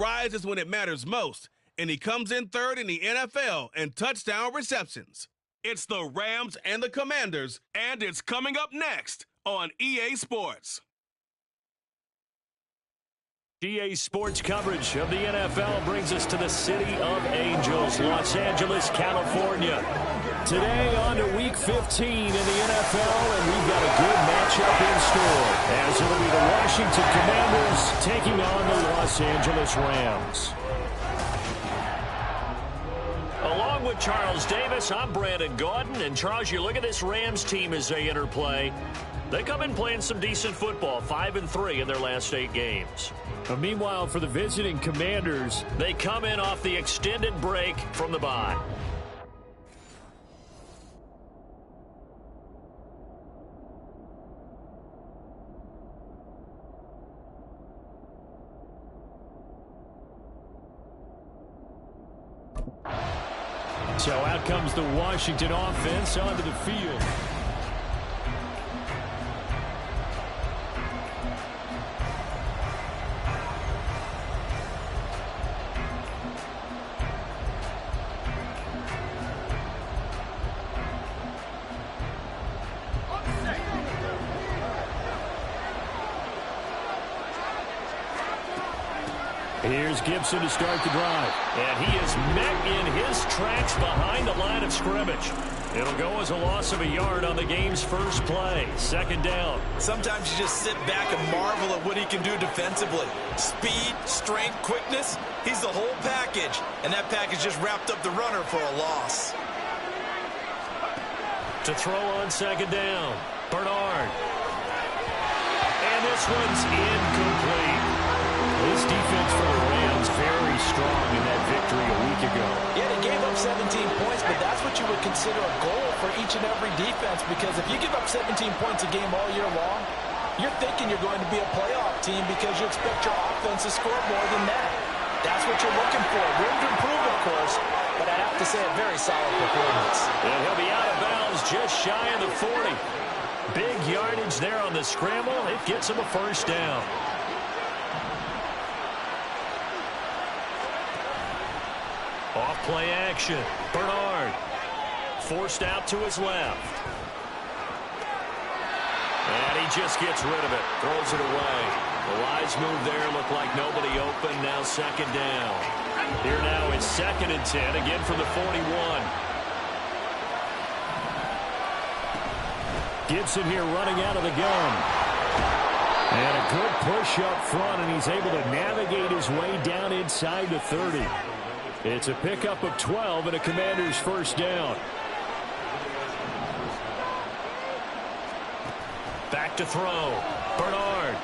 rises when it matters most, and he comes in third in the NFL in touchdown receptions. It's the Rams and the Commanders, and it's coming up next on EA Sports. EA Sports coverage of the NFL brings us to the City of Angels, Los Angeles, California. Today on to Week 15 in the NFL, and we've got a good matchup in store, as it'll be the Washington Commanders taking on the Los Angeles Rams. Along with Charles Davis, I'm Brandon Gaudin, and Charles, you look at this Rams team as they interplay. They come in playing some decent football, 5-3 in their last 8 games. But meanwhile, for the visiting Commanders, they come in off the extended break from the bye. So out comes the Washington offense onto the field. Here's Gibson to start the drive. And he is met in his tracks behind the line of scrimmage. It'll go as a loss of a yard on the game's first play. Second down. Sometimes you just sit back and marvel at what he can do defensively. Speed, strength, quickness. He's the whole package. And that package just wrapped up the runner for a loss. To throw on second down. Bernard. And this one's incomplete. This defense for the Rams very strong in that victory a week ago. Yeah, they gave up 17 points, but that's what you would consider a goal for each and every defense, because if you give up 17 points a game all year long, you're thinking you're going to be a playoff team because you expect your offense to score more than that. That's what you're looking for. Room to improve, of course, but I have to say a very solid performance. And he'll be out of bounds just shy of the 40. Big yardage there on the scramble. It gets him a first down. Off play action. Bernard forced out to his left. And he just gets rid of it. Throws it away. The wise move there. Looked like nobody open. Now second down. Here now it's 2nd and 10. Again from the 41. Gibson here running out of the gun. And a good push up front, and he's able to navigate his way down inside the 30. It's a pickup of 12 and a Commander's first down. Back to throw. Bernard.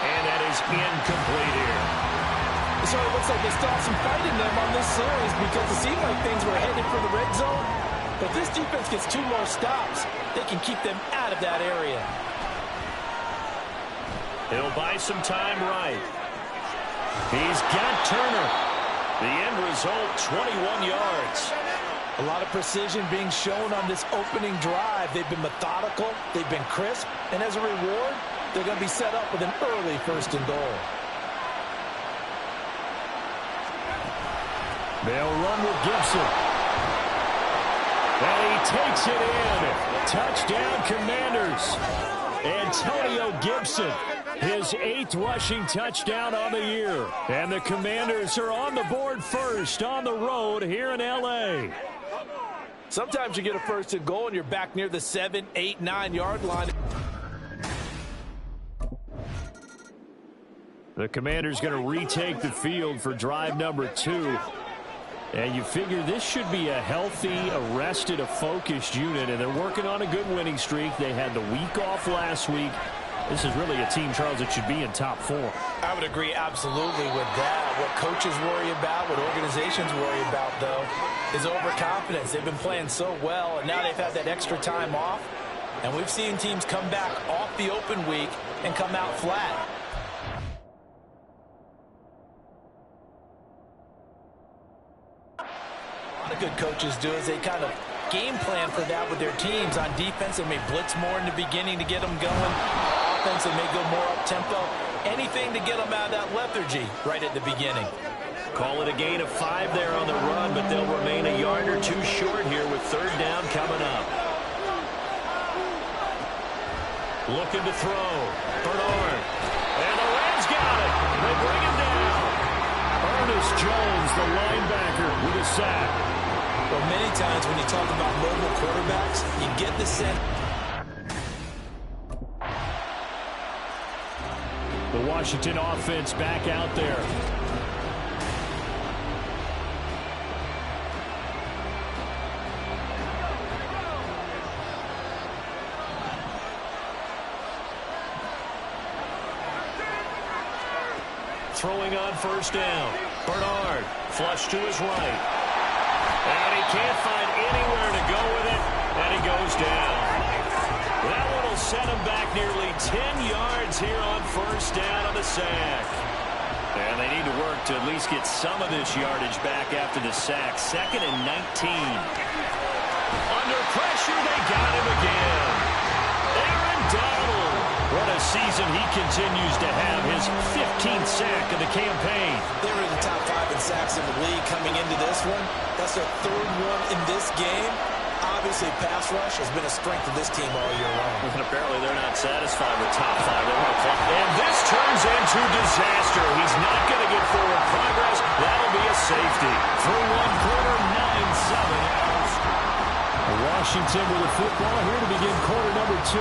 And that is incomplete here. So it looks like they still have some fight in them on this series, because it seemed like things were headed for the red zone. But this defense gets 2 more stops. They can keep them out of that area. He'll buy some time right. He's got Turner. The end result, 21 yards. A lot of precision being shown on this opening drive. They've been methodical. They've been crisp. And as a reward, they're going to be set up with an early 1st and goal. They'll run with Gibson. And he takes it in. Touchdown, Commanders. Antonio Gibson. His 8th rushing touchdown on the year. And the Commanders are on the board first on the road here in L.A. Sometimes you get a 1st and goal and you're back near the 7, 8, 9-yard line. The Commanders going to retake the field for drive number 2. And you figure this should be a healthy, arrested, a focused unit. And they're working on a good winning streak. They had the week off last week. This is really a team, Charles, that should be in top 4. I would agree absolutely with that. What coaches worry about, what organizations worry about, though, is overconfidence. They've been playing so well, and now they've had that extra time off. And we've seen teams come back off the open week and come out flat. A lot of good coaches do is they kind of game plan for that with their teams. On defense, they may blitz more in the beginning to get them going. Offense, they may go more up-tempo. anything to get them out of that lethargy right at the beginning. Call it a gain of 5 there on the run, but they'll remain a yard or two short here with third down coming up. Looking to throw. Bernard. And the Rams got it. They bring him down. Ernest Jones, the linebacker, with a sack. Well, many times when you talk about mobile quarterbacks, you get the sense. The Washington offense back out there. Throwing on first down. Bernard, flush to his right. And he can't find anywhere to go with it, and he goes down. That one will set him back nearly 10 yards here on first down on the sack. And they need to work to at least get some of this yardage back after the sack. 2nd and 19. Under pressure, they got him again. Aaron Donald. What a season he continues to have. His 15th sack of the campaign. They were in the top 5 in sacks in the league coming into this one. That's their 3rd one in this game. Obviously, pass rush has been a strength of this team all year long. And apparently they're not satisfied with top 5. They want to play. And this turns into disaster. He's not going to get forward progress. That'll be a safety. Through one quarter, 9-7. Washington with the football here to begin quarter number 2.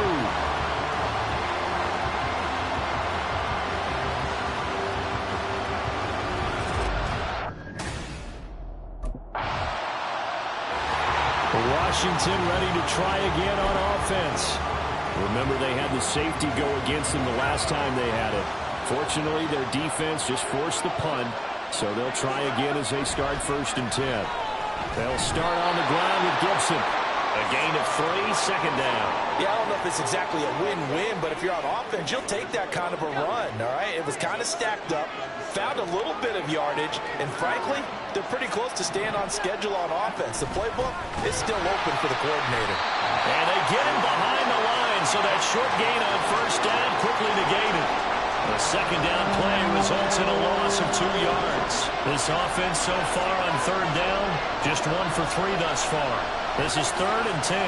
Washington ready to try again on offense. Remember, they had the safety go against them the last time they had it. Fortunately, their defense just forced the punt, so they'll try again as they start 1st and 10. They'll start on the ground with Gibson. A gain of 3, 2nd down. Yeah, I don't know if it's exactly a win-win, but if you're on offense, you'll take that kind of a run, all right? It was kind of stacked up, found a little bit of yardage, and frankly, they're pretty close to staying on schedule on offense. The playbook is still open for the coordinator. And they get him behind the line, so that short gain on first down quickly negated. The 2nd down play results in a loss of 2 yards. This offense so far on 3rd down, just 1 for 3 thus far. This is 3rd and 10.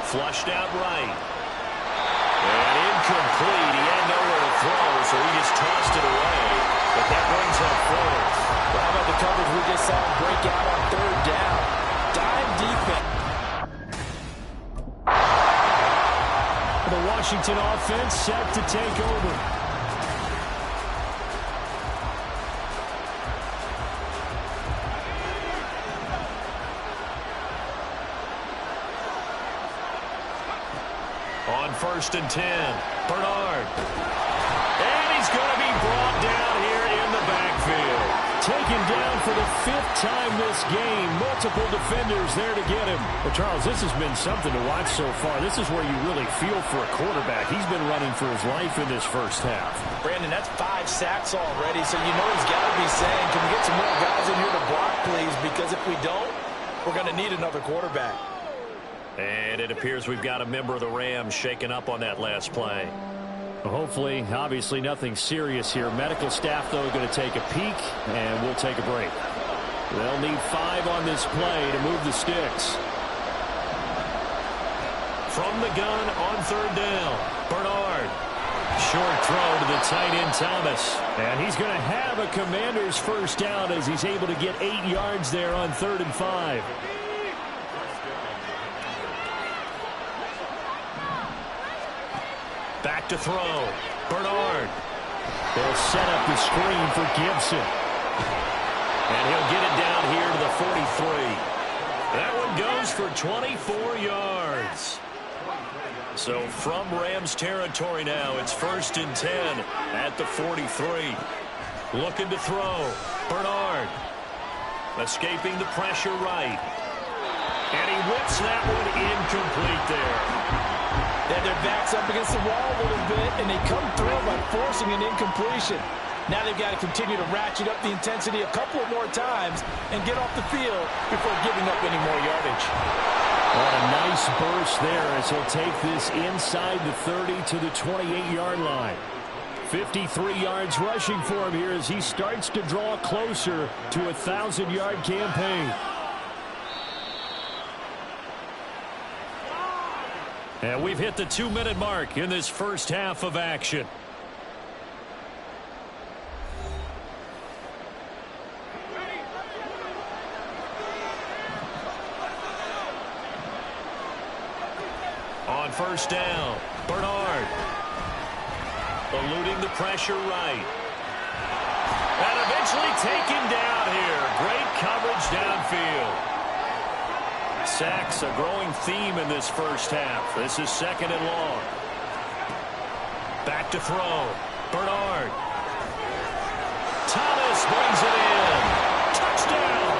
Flushed out right. And incomplete. He had nowhere to throw, so he just tossed it away. But that brings up 4th. Well, how about the coverage we just saw him break out on 3rd down? Dime defense. The Washington offense set to take over. On 1st and 10, Bernard. And he's going to be brought down here in the backfield. Taken down for the 5th time this game. Multiple defenders there to get him. But, Charles, this has been something to watch so far. This is where you really feel for a quarterback. He's been running for his life in this first half. Brandon, that's 5 sacks already, so you know he's got to be saying, can we get some more guys in here to block, please? Because if we don't, we're going to need another quarterback. And it appears we've got a member of the Rams shaken up on that last play. Hopefully, obviously nothing serious here. Medical staff, though, going to take a peek, and we'll take a break. They'll need 5 on this play to move the sticks. From the gun on 3rd down, Bernard. Short throw to the tight end, Thomas. And he's going to have a Commander's first down as he's able to get 8 yards there on 3rd and 5. Back to throw. Bernard. They'll set up the screen for Gibson. And he'll get it down here to the 43. That one goes for 24 yards. So from Rams territory now, it's 1st and 10 at the 43. Looking to throw. Bernard. Escaping the pressure right. And he whips that one incomplete there. They had their backs up against the wall a little bit, and they come through by forcing an incompletion. Now they've got to continue to ratchet up the intensity a couple of more times and get off the field before giving up any more yardage. What a nice burst there as he'll take this inside the 30 to the 28-yard line. 53 yards rushing for him here as he starts to draw closer to a 1,000-yard campaign. And we've hit the 2-minute mark in this first half of action. On first down, Bernard. Eluding the pressure right. And eventually taken down here. Great coverage downfield. Sacks a growing theme in this first half. This is 2nd and long. Back to throw. Bernard. Thomas brings it in. Touchdown.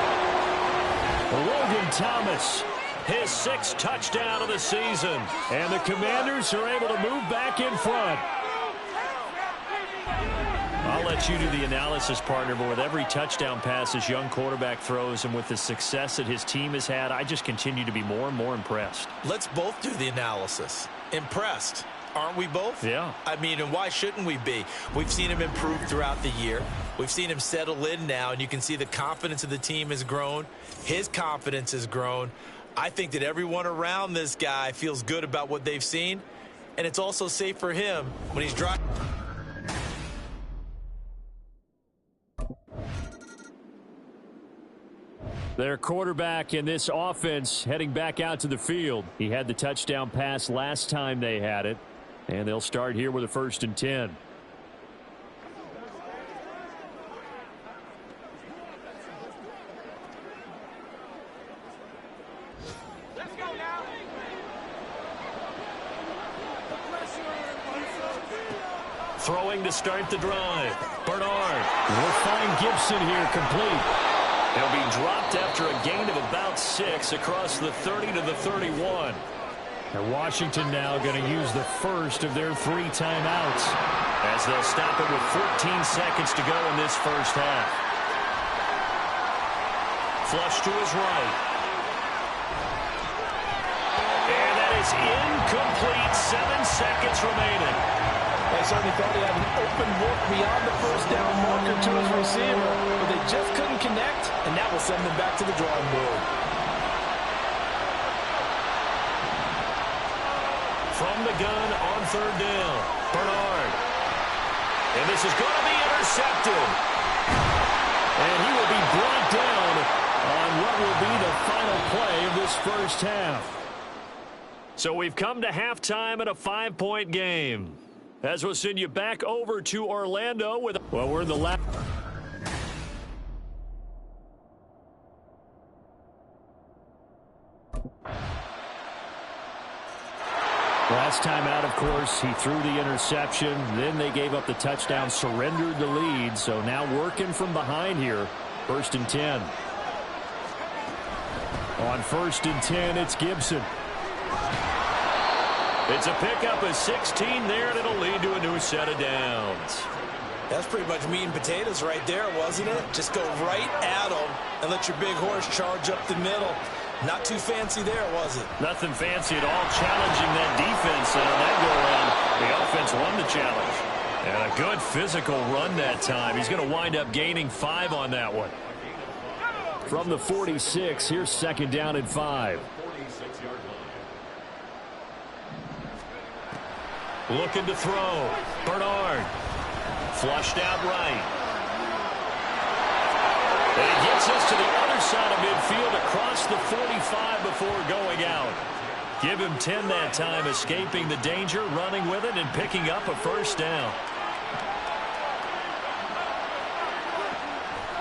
Logan Thomas. His 6th touchdown of the season. And the Commanders are able to move back in front. I'll let you do the analysis, partner, but with every touchdown pass his young quarterback throws and with the success that his team has had, I just continue to be more and more impressed. Let's both do the analysis. Impressed. Aren't we both? Yeah. I mean, and why shouldn't we be? We've seen him improve throughout the year. We've seen him settle in now, and you can see the confidence of the team has grown. His confidence has grown. I think that everyone around this guy feels good about what they've seen, and it's also safe for him when he's driving. Their quarterback in this offense heading back out to the field. He had the touchdown pass last time they had it. And they'll start here with a 1st and 10. Let's go now. Throwing to start the drive. Bernard. We'll find Gibson here complete. He'll be dropped after a gain of about 6 across the 30 to the 31. And Washington now going to use the first of their 3 timeouts as they'll stop it with 14 seconds to go in this first half. Flush to his right. And that is incomplete. 7 seconds remaining. They certainly thought he had an open look beyond the first down marker to his receiver, but they just couldn't connect, and that will send them back to the drawing board. From the gun on 3rd down, Bernard. And this is going to be intercepted. And he will be brought down on what will be the final play of this first half. So we've come to halftime at a 5-point game. As we'll send you back over to Orlando with... Well, we're in the last... Last time out, of course, he threw the interception. Then they gave up the touchdown, surrendered the lead. So now working from behind here. 1st and 10. On 1st and 10, it's Gibson. It's a pickup of 16 there, and it'll lead to a new set of downs. That's pretty much meat and potatoes right there, wasn't it? Just go right at them and let your big horse charge up the middle. Not too fancy there, was it? Nothing fancy at all, challenging that defense. And on that go-around, the offense won the challenge. And a good physical run that time. He's going to wind up gaining 5 on that one. From the 46, here's 2nd down and 5. Looking to throw. Bernard. Flushed out right. And he gets us to the other side of midfield across the 45 before going out. Give him 10 that time, escaping the danger, running with it, and picking up a 1st down.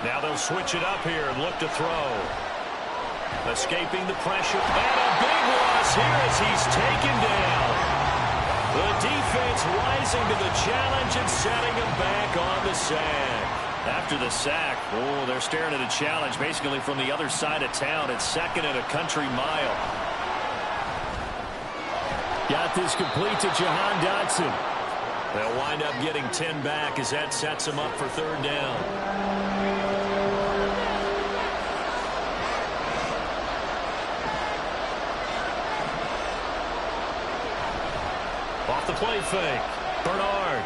Now they'll switch it up here and look to throw. Escaping the pressure. And a big loss here as he's taken down. The defense rising to the challenge and setting him back on the sack. After the sack, oh, they're staring at a challenge basically from the other side of town. It's 2nd and a country mile. Got this complete to Jahan Dotson. They'll wind up getting 10 back as that sets them up for 3rd down. Off the play fake. Bernard.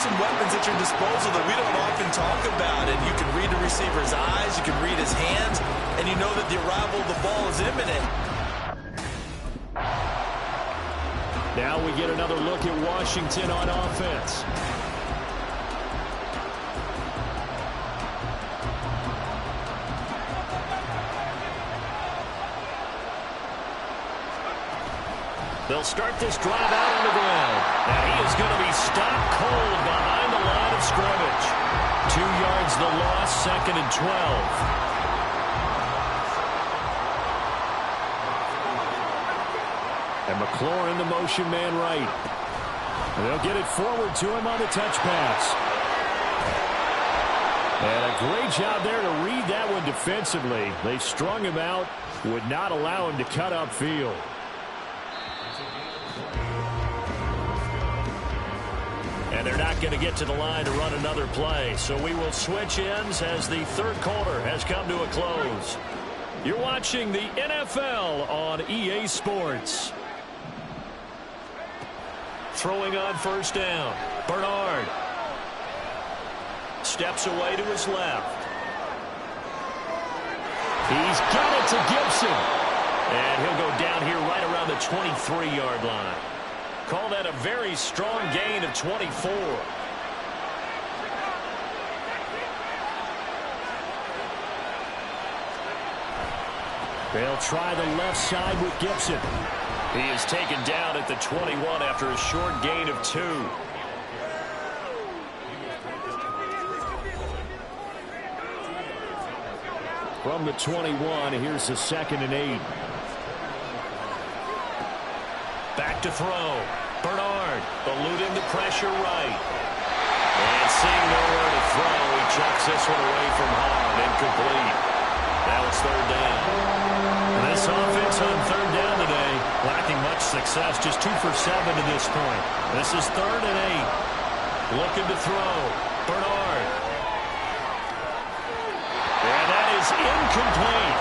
some weapons at your disposal that we don't often talk about. And you can read the receiver's eyes, you can read his hands, and you know that the arrival of the ball is imminent. Now we get another look at Washington on offense. They'll start this drive out on the ground. And he is going to be stopped cold behind the line of scrimmage. 2 yards the loss, 2nd and 12. And McLaurin, the motion man right. And they'll get it forward to him on the touch pass. And a great job there to read that one defensively. They strung him out, would not allow him to cut upfield. And they're not going to get to the line to run another play. So we will switch ends as the third quarter has come to a close. You're watching the NFL on EA Sports. Throwing on first down. Bernard. Steps away to his left. He's got it to Gibson. And he'll go down here right around the 23-yard line. Call that a very strong gain of 24. They'll try the left side with Gibson. He is taken down at the 21 after a short gain of 2. From the 21, here's the 2nd and 8. Back to throw. Bernard eluding the pressure right. And seeing nowhere to throw, he chucks this one away from home. Incomplete. Now it's 3rd down. This offense on 3rd down today, lacking much success. Just 2 for 7 to this point. This is 3rd and 8. Looking to throw. Bernard. And that is incomplete.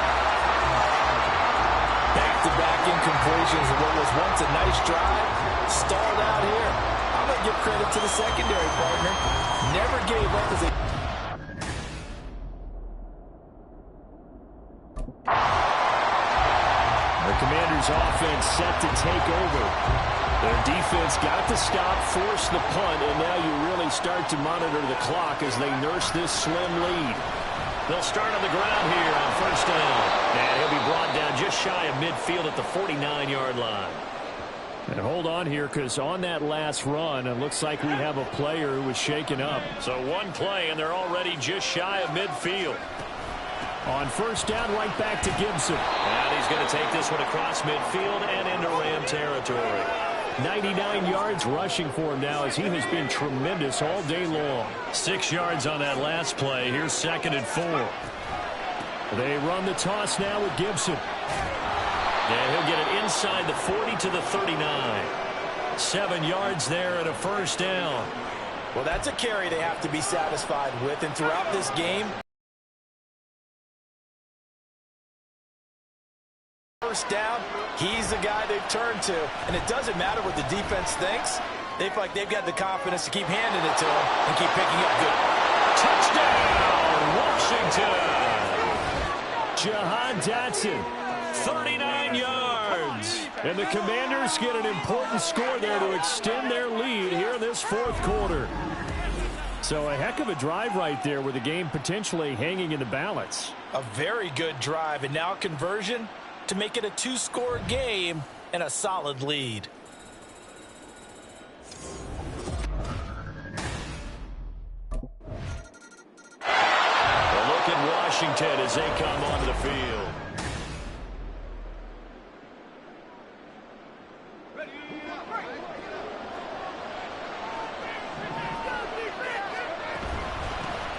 Back-to-back incompletions of what was once a nice drive. Stalled out here. I'm going to give credit to the secondary partner. Never gave up as a... The Commanders' offense set to take over. Their defense got the stop, forced the punt, and now you really start to monitor the clock as they nurse this slim lead. They'll start on the ground here on first down. And he'll be brought down just shy of midfield at the 49-yard line. And hold on here, because on that last run, it looks like we have a player who was shaken up. So one play, and they're already just shy of midfield. On first down, right back to Gibson. And he's going to take this one across midfield and into Ram territory. 99 yards rushing for him now as he has been tremendous all day long. 6 yards on that last play. Here's 2nd and 4. They run the toss now with Gibson. And he'll get it inside the 40 to the 39. 7 yards there at a first down. Well, that's a carry they have to be satisfied with. And throughout this game, first down, he's the guy they've turned to. And it doesn't matter what the defense thinks. They feel like they've got the confidence to keep handing it to him and keep picking up good. Touchdown, Washington. Jahan Dotson, 39 yards. And the Commanders get an important score there to extend their lead here in this 4th quarter. So a heck of a drive right there with the game potentially hanging in the balance. A very good drive, and now conversion to make it a 2-score game and a solid lead. A look at Washington as they come onto the field.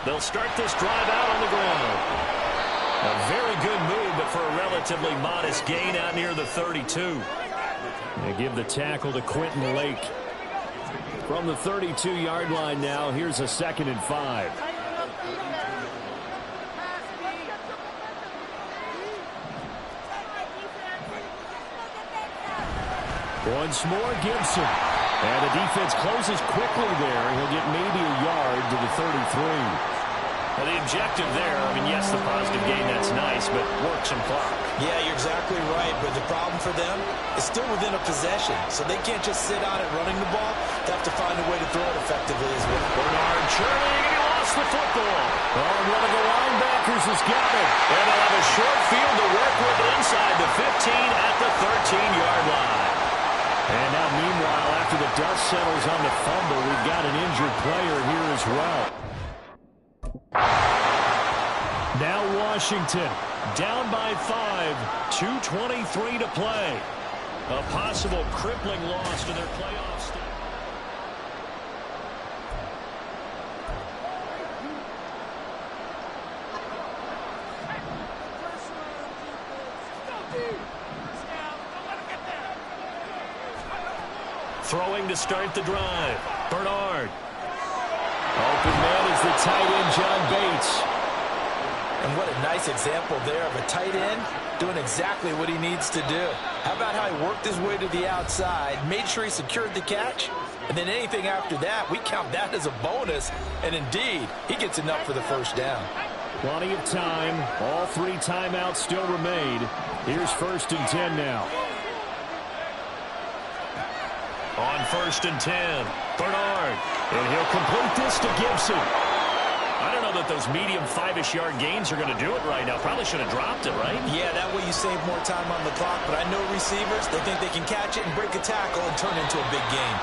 They'll start this drive out on the ground. A very good move, but for a relatively modest gain out near the 32. They give the tackle to Quentin Lake. From the 32-yard line now, here's a 2nd and 5. Once more, Gibson. And the defense closes quickly there. He'll get maybe a yard to the 33. Well, the objective there, I mean, yes, the positive gain, that's nice, but work some clock. Yeah, you're exactly right, but the problem for them is still within a possession, so they can't just sit on it running the ball. They have to find a way to throw it effectively as well. Bernard churning, and he lost the football. Oh, one of the linebackers has got it. And they'll have a short field to work with inside the 15 at the 13-yard line. And now, meanwhile, after the dust settles on the fumble, we've got an injured player here as well. Now Washington, down by 5, 2:23 to play. A possible crippling loss to their playoff stand. Throwing to start the drive. Bernard. Open man is the tight end, John Bates. And what a nice example there of a tight end doing exactly what he needs to do. How about how he worked his way to the outside, made sure he secured the catch, and then anything after that, we count that as a bonus. And indeed, he gets enough for the first down. Plenty of time. All 3 timeouts still remain. Here's 1st and 10 now. On 1st and 10, Bernard. And he'll complete this to Gibson. I don't know that those medium 5-ish yard gains are going to do it right now. Probably should have dropped it, right? Yeah, that way you save more time on the clock. But I know receivers, they think they can catch it and break a tackle and turn into a big gain.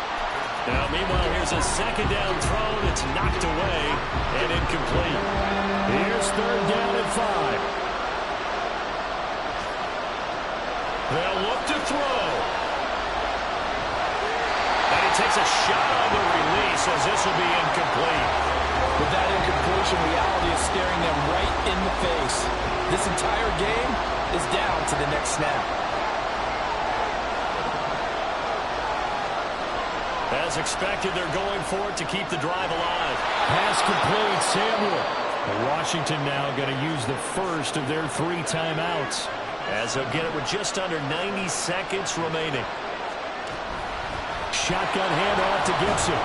Now, meanwhile, here's a 2nd down throw that's knocked away and incomplete. Here's 3rd down and 5. They'll look to throw. And he takes a shot on the release as this will be incomplete. With that incompletion, reality is staring them right in the face. This entire game is down to the next snap. As expected, they're going for it to keep the drive alive. Pass complete, Samuel. Washington now going to use the first of their 3 timeouts, as they'll get it with just under 90 seconds remaining. Shotgun handoff to Gibson.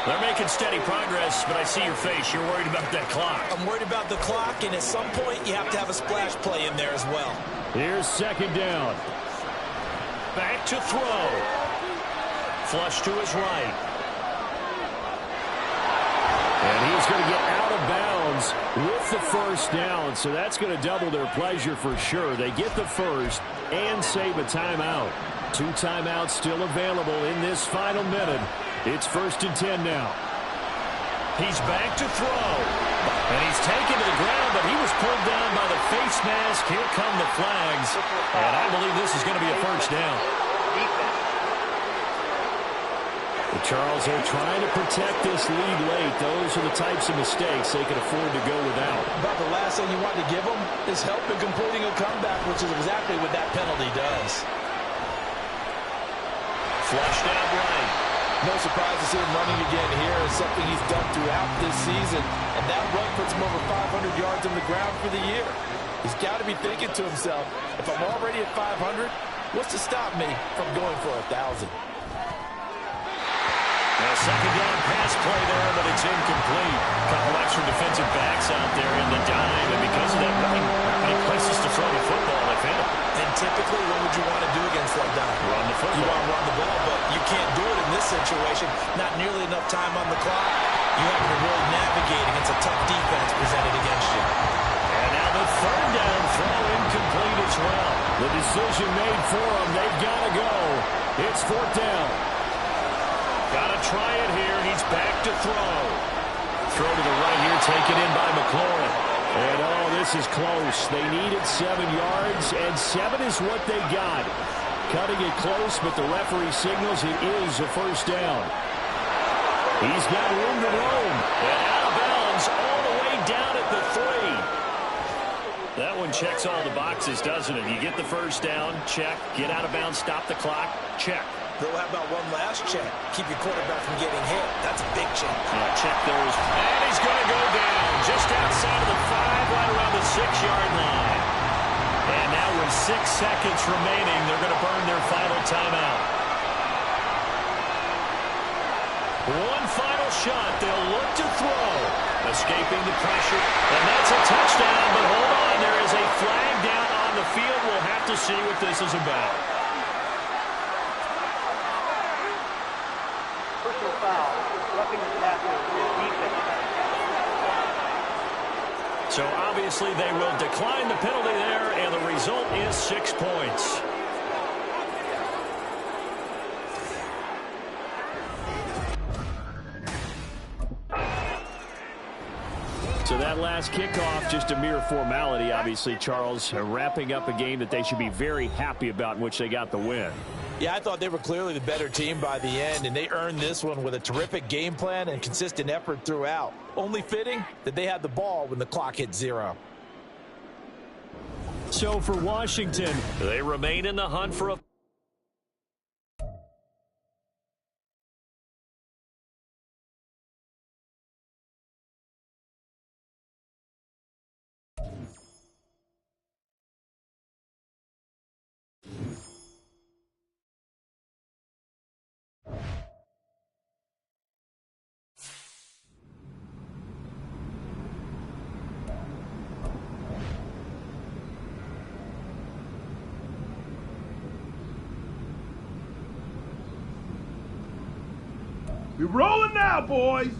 They're making steady progress, but I see your face. You're worried about that clock. I'm worried about the clock, and at some point, you have to have a splash play in there as well. Here's 2nd down. Back to throw. Flush to his right. And he's going to get out of bounds with the first down, so that's going to double their pleasure for sure. They get the first and save a timeout. 2 timeouts still available in this final minute. It's 1st and 10 now. He's back to throw. And he's taken to the ground, but he was pulled down by the face mask. Here come the flags. And I believe this is going to be a first down. The Charles are trying to protect this lead late. Those are the types of mistakes they can afford to go without. About the last thing you want to give them is help in completing a comeback, which is exactly what that penalty does. Flushed out right. No surprise to see him running again here. It's something he's done throughout this season. And that run puts him over 500 yards on the ground for the year. He's got to be thinking to himself, if I'm already at 500, what's to stop me from going for 1,000? A 2nd down pass play there, but it's incomplete. A couple extra defensive backs out there in the dime, and because of that, really not many places to throw the football if any. And typically, what would you want to do against that dime? Run the football. You want to run the ball, but you can't do it in this situation. Not nearly enough time on the clock. You have to really navigate against a tough defense presented against you. And now the 3rd down throw incomplete as well. The decision made for them. They've got to go. It's 4th down. Got to try it here. He's back to throw. Throw to the right here, taken in by McLaurin. And, oh, this is close. They needed 7 yards, and 7 is what they got. Cutting it close, but the referee signals it is a first down. He's got room to roam. And out of bounds all the way down at the 3. That one checks all the boxes, doesn't it? You get the first down, check. Get out of bounds, stop the clock, check. Though, how about one last check? Keep your quarterback from getting hit. That's a big check. Yeah, check those. And he's going to go down just outside of the 5, right around the 6-yard line. And now with 6 seconds remaining, they're going to burn their final timeout. One final shot. They'll look to throw. Escaping the pressure. And that's a touchdown. But hold on. There is a flag down on the field. We'll have to see what this is about. Personal foul. Roughing the tackle is defense. So obviously they will decline the penalty there, and the result is 6 points. So that last kickoff, just a mere formality, obviously, Charles, wrapping up a game that they should be very happy about, in which they got the win. Yeah, I thought they were clearly the better team by the end, and they earned this one with a terrific game plan and consistent effort throughout. Only fitting that they had the ball when the clock hit 0. So for Washington, they remain in the hunt for a We're rolling now, boys.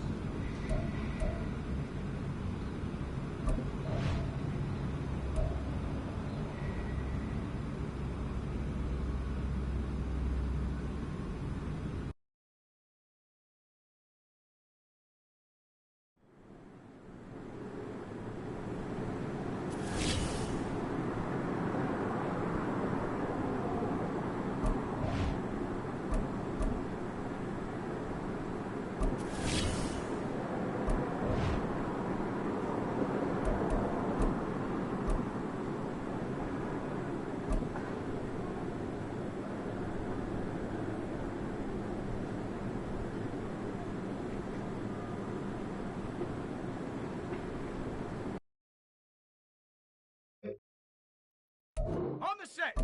On the set.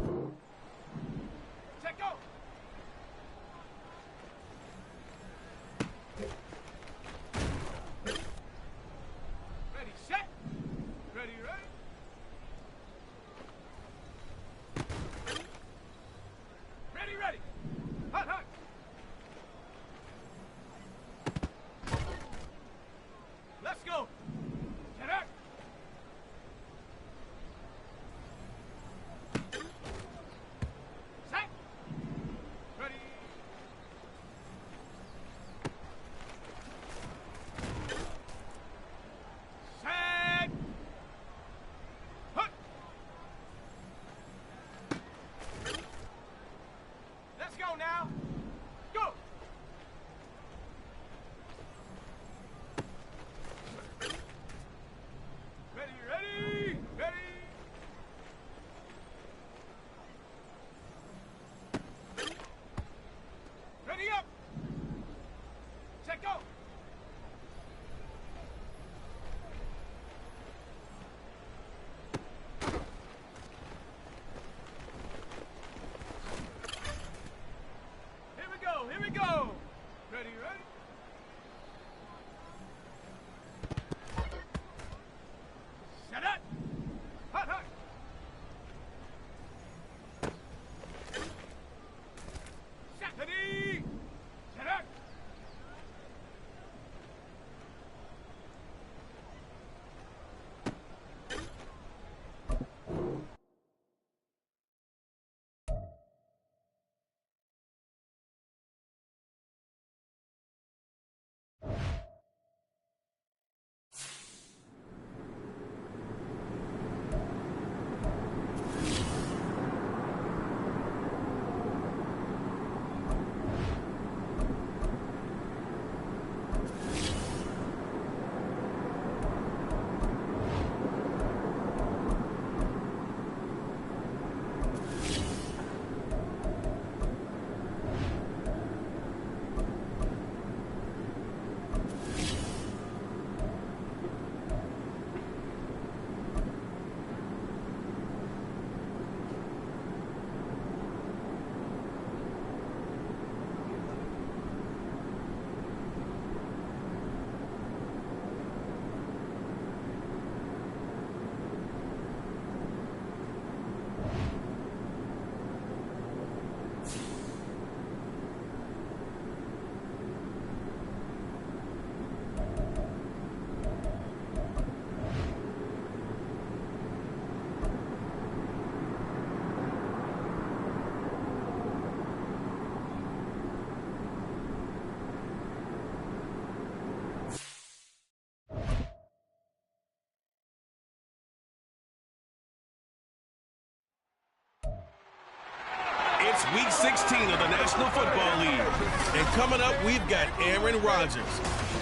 Set, go. Ready, set. Ready, ready. Ready, ready. Hot, hot. Let's go. Get up. Set. It's Week 16 of the National Football League. And coming up, we've got Aaron Rodgers.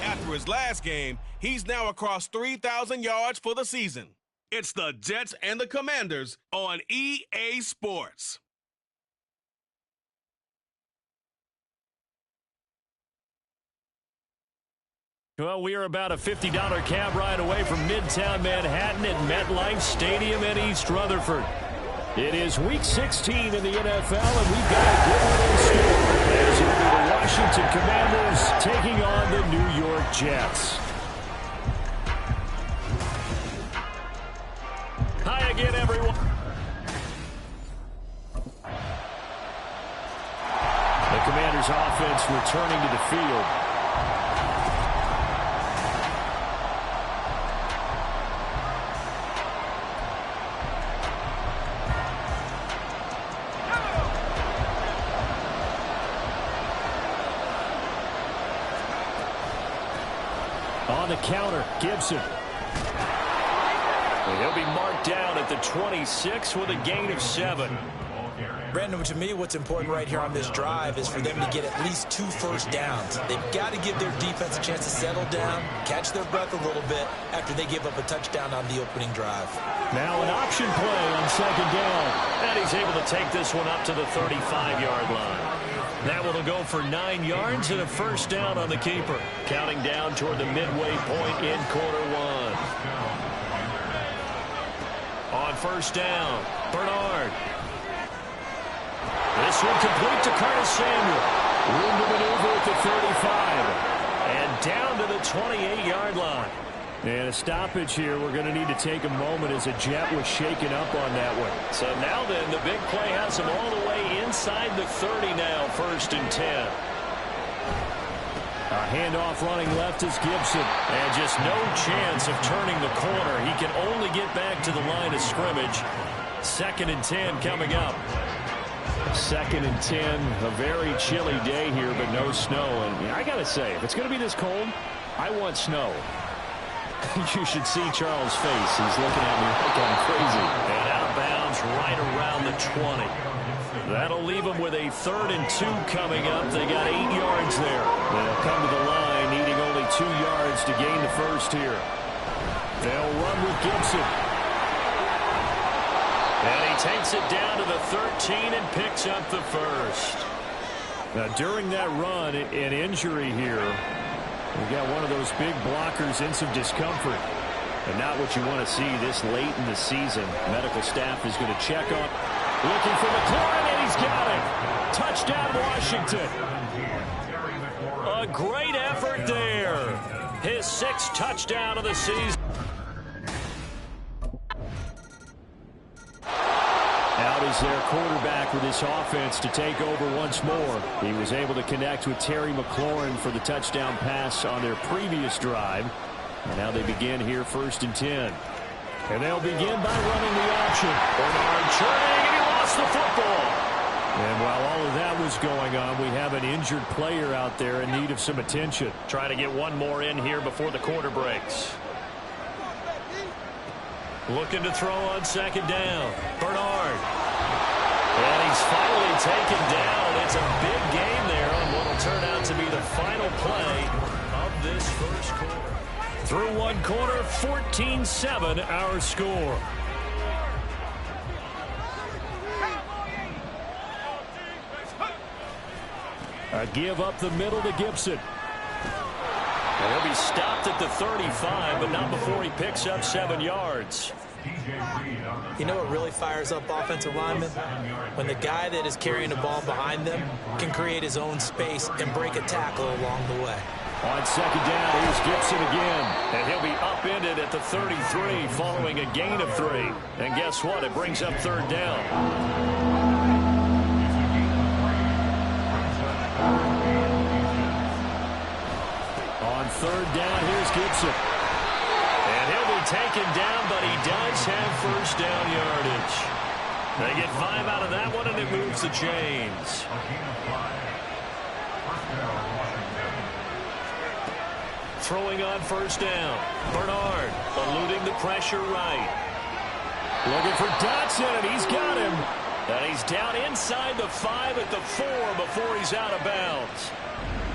After his last game, he's now across 3,000 yards for the season. It's the Jets and the Commanders on EA Sports. Well, we are about a $50 cab ride away from Midtown Manhattan at MetLife Stadium in East Rutherford. It is Week 16 in the NFL, and we've got a good one in store as it'll be the Washington Commanders taking on the New York Jets. Hi again, everyone. The Commanders' offense returning to the field. On the counter, Gibson. And he'll be marked down at the 26 with a gain of 7. Brandon, to me, what's important right here on this drive is for them to get at least 2 first downs. They've got to give their defense a chance to settle down, catch their breath a little bit after they give up a touchdown on the opening drive. Now an option play on 2nd down. And he's able to take this one up to the 35-yard line. That one will go for 9 yards and a first down on the keeper. Counting down toward the midway point in quarter 1. On 1st down, Bernard. This one complete to Curtis Samuel. Room to maneuver at the 35. And down to the 28-yard line. And a stoppage here. We're going to need to take a moment as a Jet was shaken up on that one. So now then, the big play has him all the way inside the 30 now, 1st and 10. A handoff running left is Gibson. And just no chance of turning the corner. He can only get back to the line of scrimmage. 2nd and 10 coming up. 2nd and 10, a very chilly day here, but no snow. And I got to say, if it's going to be this cold, I want snow. You should see Charles' face. He's looking at me like I'm crazy. And out of bounds right around the 20. That'll leave them with a 3rd and 2 coming up. They got 8 yards there. They'll come to the line, needing only 2 yards to gain the first here. They'll run with Gibson. And he takes it down to the 13 and picks up the first. Now, during that run, an injury here. We've got one of those big blockers in some discomfort. And not what you want to see this late in the season. Medical staff is going to check on. Looking for McLaurin, and he's got it. Touchdown, Washington. A great effort there. His 6th touchdown of the season. Out is their quarterback with his offense to take over once more. He was able to connect with Terry McLaurin for the touchdown pass on their previous drive. And now they begin here 1st and 10. And they'll begin by running the option. Bernard churning, and he lost the football. And while all of that was going on, we have an injured player out there in need of some attention. Trying to get one more in here before the quarter breaks. Looking to throw on 2nd down. Bernard. And he's finally taken down. It's a big game there on what will turn out to be the final play of this first quarter. Through one quarter, 14-7 our score. A give up the middle to Gibson. And he'll be stopped at the 35, but not before he picks up 7 yards. You know what really fires up offensive linemen? When the guy that is carrying the ball behind them can create his own space and break a tackle along the way. On 2nd down, here's Gibson again. And he'll be upended at the 33 following a gain of 3. And guess what? It brings up 3rd down. On 3rd down, here's Gibson. And he'll be taken down, but he does have 1st down yardage. They get 5 out of that one, and it moves the chains. Throwing on 1st down. Bernard eluding the pressure right. Looking for Dotson, and he's got him. And he's down inside the 5 at the 4 before he's out of bounds.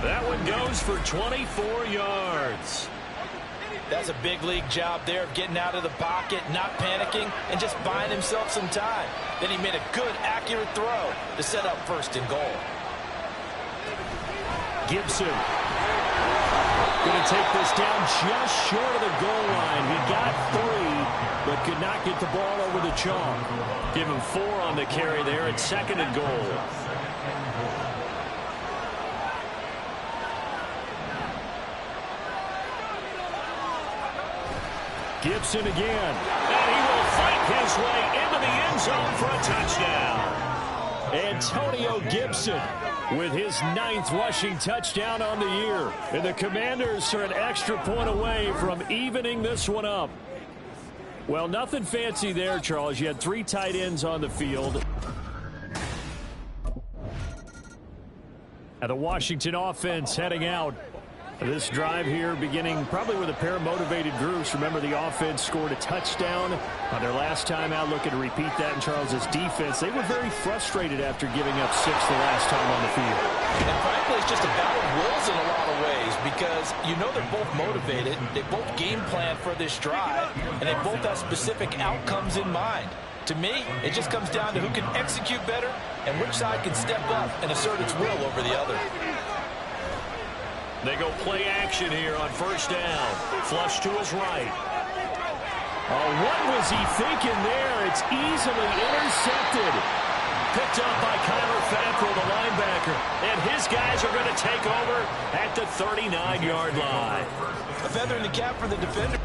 That one goes for 24 yards. That's a big league job there of getting out of the pocket, not panicking, and just buying himself some time. Then he made a good, accurate throw to set up 1st and goal. Gibson going to take this down just short of the goal line. He got 3, but could not get the ball over the chalk. Give him 4 on the carry there at 2nd and goal. Gibson again, and he will fight his way into the end zone for a touchdown. Antonio Gibson with his 9th rushing touchdown on the year. And the Commanders are an extra point away from evening this one up. Well, nothing fancy there, Charles. You had 3 tight ends on the field. And the Washington offense heading out. This drive here beginning probably with a pair of motivated groups. Remember, the offense scored a touchdown on their last time out. Looking to repeat that in Charles's defense. They were very frustrated after giving up 6 the last time on the field. And frankly, it's just a battle of wills in a lot of ways because you know they're both motivated. They both game plan for this drive, and they both have specific outcomes in mind. To me, it just comes down to who can execute better and which side can step up and assert its will over the other. They go play action here on 1st down. Flush to his right. Oh, what was he thinking there? It's easily intercepted. Picked up by Kyler Fackrell, the linebacker. And his guys are going to take over at the 39-yard line. A feather in the cap for the defender.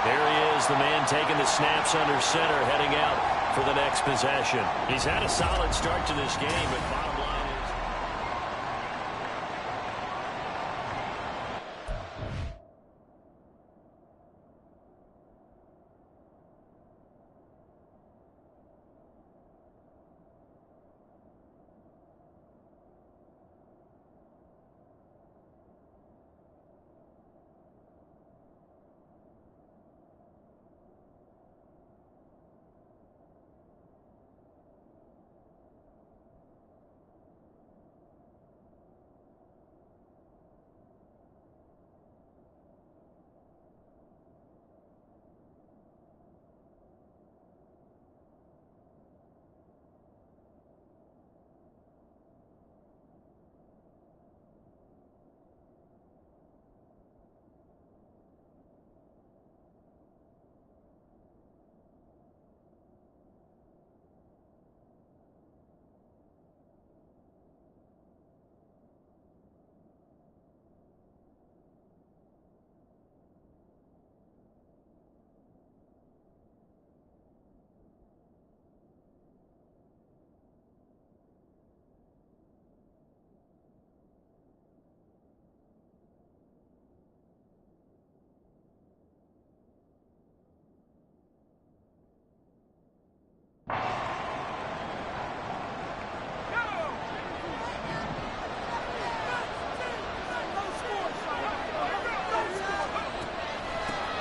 There he is, the man taking the snaps under center, heading out for the next possession. He's had a solid start to this game, but bottom line is...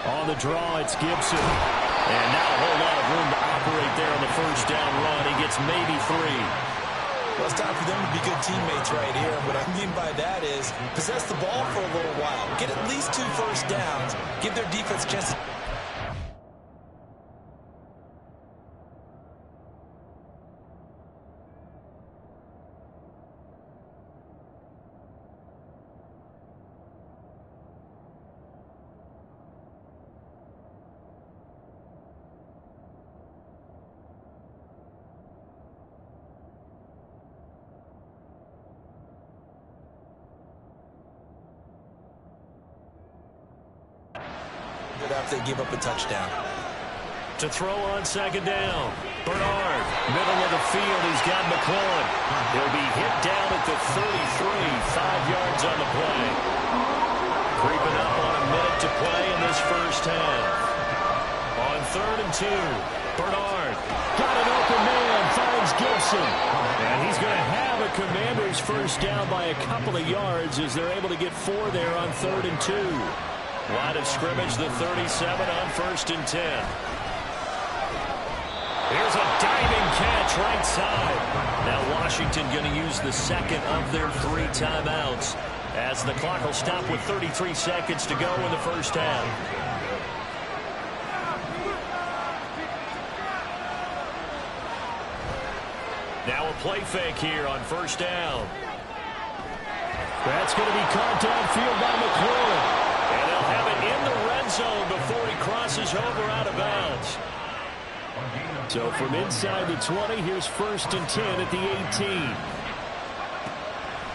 On the draw, it's Gibson. And not a whole lot of room to operate there on the 1st down run. He gets maybe 3. Well, it's time for them to be good teammates right here. What I mean by that is possess the ball for a little while. Get at least 2 first downs. Give their defense a chance to... after they give up a touchdown. To throw on 2nd down. Bernard, middle of the field. He's got McClellan. He'll be hit down at the 33. 5 yards on the play. Creeping up on a minute to play in this 1st half. On 3rd and 2. Bernard got an open man. Finds Gibson. And he's going to have a Commanders 1st down by a couple of yards as they're able to get 4 there on 3rd and 2. Line of scrimmage, the 37 on 1st and 10. Here's a diving catch right side. Now Washington going to use the second of their 3 timeouts as the clock will stop with 33 seconds to go in the first half. Now a play fake here on 1st down. That's going to be caught downfield by McLaurin. And they'll have it in the red zone before he crosses over out of bounds. So from inside the 20, here's 1st and 10 at the 18.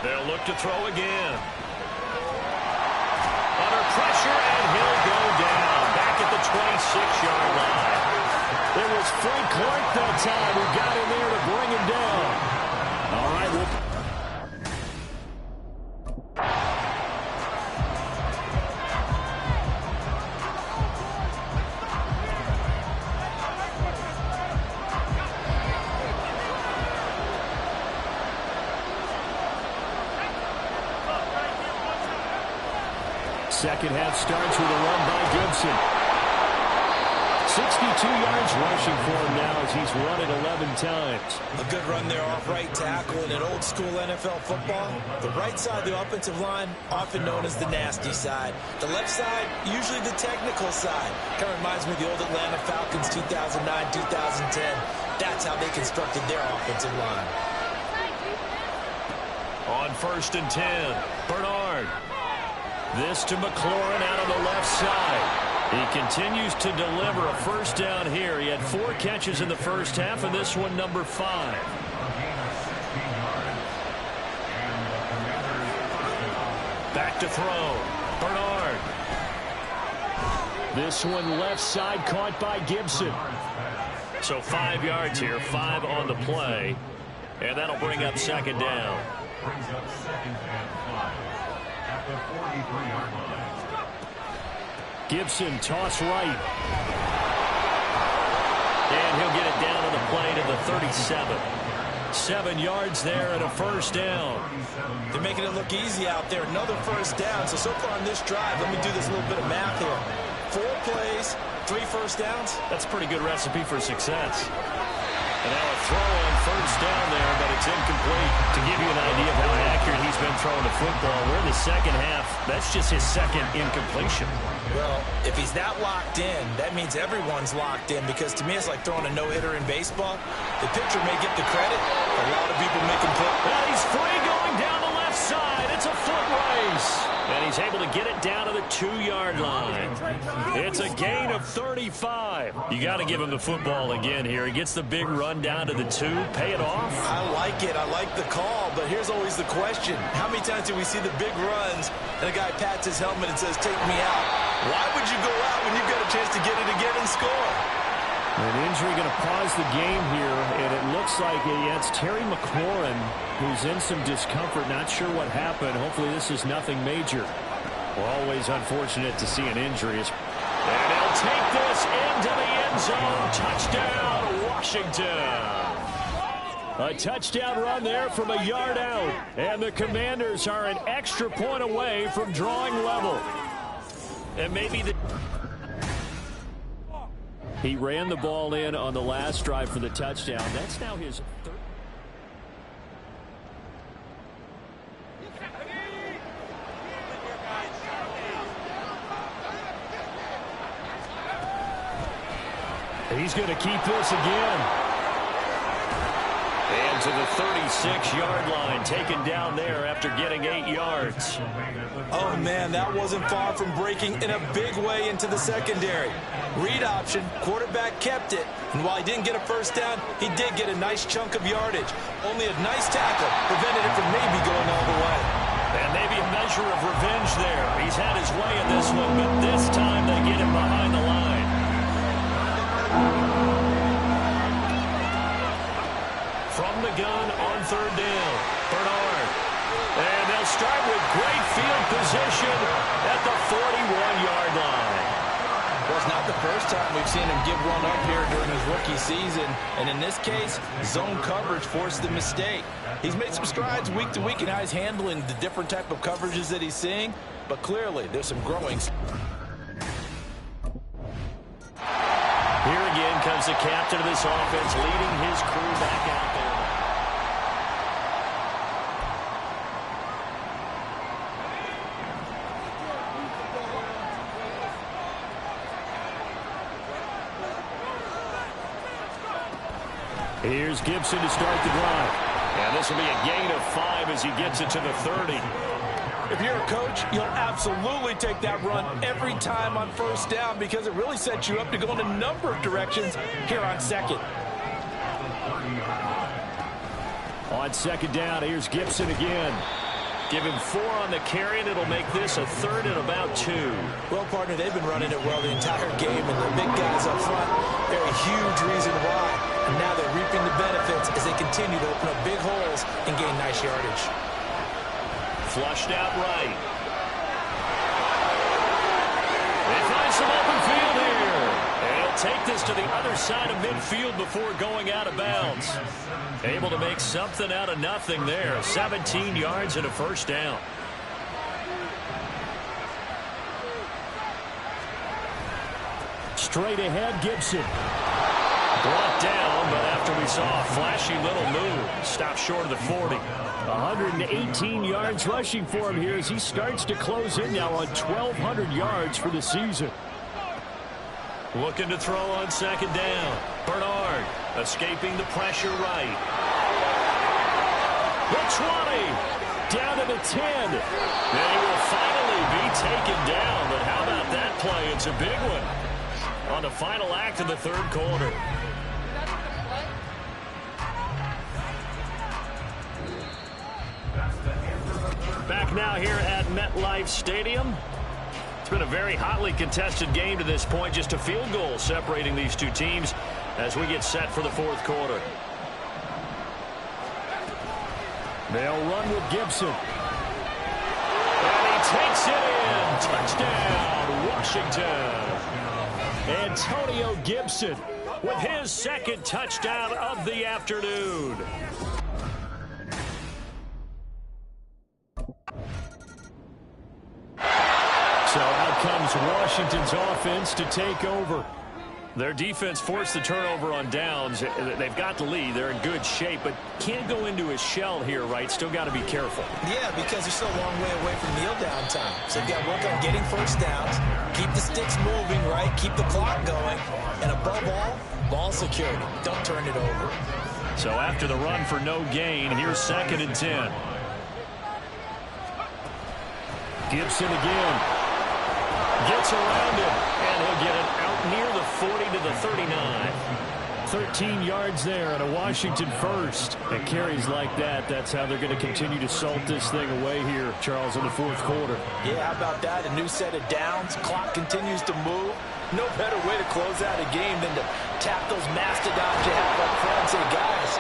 They'll look to throw again. Under pressure, and he'll go down. Back at the 26-yard line. It was Frank Clark that time who got in there to bring him down. All right, second half starts with a run by Gibson. 62 yards rushing for him now as he's run it 11 times. A good run there off right tackle in an old-school NFL football. The right side of the offensive line, often known as the nasty side. The left side, usually the technical side. Kind of reminds me of the old Atlanta Falcons 2009, 2010. That's how they constructed their offensive line. On 1st and 10, Bernard. This to McLaurin out on the left side. He continues to deliver a first down here. He had 4 catches in the first half, and this one number 5. Back to throw. Bernard. This one left side caught by Gibson. So 5 yards here, 5 on the play. And that'll bring up 2nd down. Brings up 2nd and 5 at the 43-yard line. Gibson toss right. And he'll get it down on the play to the 37. 7 yards there and a first down. They're making it look easy out there. Another first down. So far on this drive, let me do this little bit of math here. 4 plays, 3 first downs. That's a pretty good recipe for success. And now a throw on first down there, but it's incomplete. To give you an idea of how accurate he's been throwing the football, we're in the second half. That's just his 2nd incompletion. Well, if he's that locked in, that means everyone's locked in, because to me it's like throwing a no-hitter in baseball. The pitcher may get the credit. A lot of people make him put. Well, he's free going down the left side. It's a foot race. And he's able to get it down to the 2-yard line. It's a gain of 35. You got to give him the football again here. He gets the big run down to the 2. Pay it off. I like it. I like the call. But here's always the question. How many times do we see the big runs and a guy pats his helmet and says, take me out? Why would you go out when you've got a chance to get it again and score? An injury going to pause the game here, and it looks like it's Terry McLaurin who's in some discomfort. Not sure what happened. Hopefully this is nothing major. We're always unfortunate to see an injury. And he'll take this into the end zone. Touchdown, Washington. A touchdown run there from a yard out. And the Commanders are an extra point away from drawing level. And maybe the... He ran the ball in on the last drive for the touchdown. That's now his 3rd. He's going to keep this again. And to the 36-yard line, taken down there after getting 8 yards. Oh, man, that wasn't far from breaking in a big way into the secondary. Read option, quarterback kept it, and while he didn't get a first down, he did get a nice chunk of yardage. Only a nice tackle prevented it from maybe going all the way. And maybe a measure of revenge there. He's had his way in this one, but this time they get him behind the line. From the gun on 3rd down, Bernard. And they'll start with great field position at the 41-yard line. Well, it's not the first time we've seen him give one up here during his rookie season. And in this case, zone coverage forced the mistake. He's made some strides week to week in how he's handling the different type of coverages that he's seeing. But clearly, there's some growing. comes the captain of this offense, leading his crew back out there. Here's Gibson to start the drive. And this will be a gain of 5 as he gets it to the 30. If you're a coach, you'll absolutely take that run every time on first down because it really sets you up to go in a number of directions here on second. On second down, here's Gibson again. Give him 4 on the carry, and it'll make this a 3rd and about 2. Well, partner, they've been running it well the entire game, and the big guys up front, they're a huge reason why. And now they're reaping the benefits as they continue to open up big holes and gain nice yardage. Flushed out right. They find some open field here. And he'll take this to the other side of midfield before going out of bounds. Able to make something out of nothing there. 17 yards and a first down. Straight ahead, Gibson. Brought down, but after we saw a flashy little move, stopped short of the 40. 118 yards rushing for him here as he starts to close in now on 1,200 yards for the season. Looking to throw on second down. Bernard escaping the pressure right. The 20. Down to the 10. They will finally be taken down, but how about that play? It's a big one on the final act of the third quarter. Back now here at MetLife Stadium. It's been a very hotly contested game to this point. Just a field goal separating these two teams as we get set for the fourth quarter. They'll run with Gibson. And he takes it in. Touchdown, Washington. Antonio Gibson with his second touchdown of the afternoon. So out comes Washington's offense to take over. Their defense forced the turnover on downs. They've got the lead. They're in good shape, but can't go into a shell here, right? Still got to be careful. Yeah, because they're still a long way away from kneel down time. So they've got to work on getting first downs, keep the sticks moving, right? Keep the clock going. And above all, ball security. Don't turn it over. So after the run for no gain, here's 2nd and 10. Gibson again. Gets around him, and he'll get it out near the 40 to the 39. 13 yards there and a Washington first. And carries like that, that's how they're going to continue to salt this thing away here, Charles, in the fourth quarter. Yeah, how about that? A new set of downs. Clock continues to move. No better way to close out a game than to tap those mastodons you have up front and say, guys,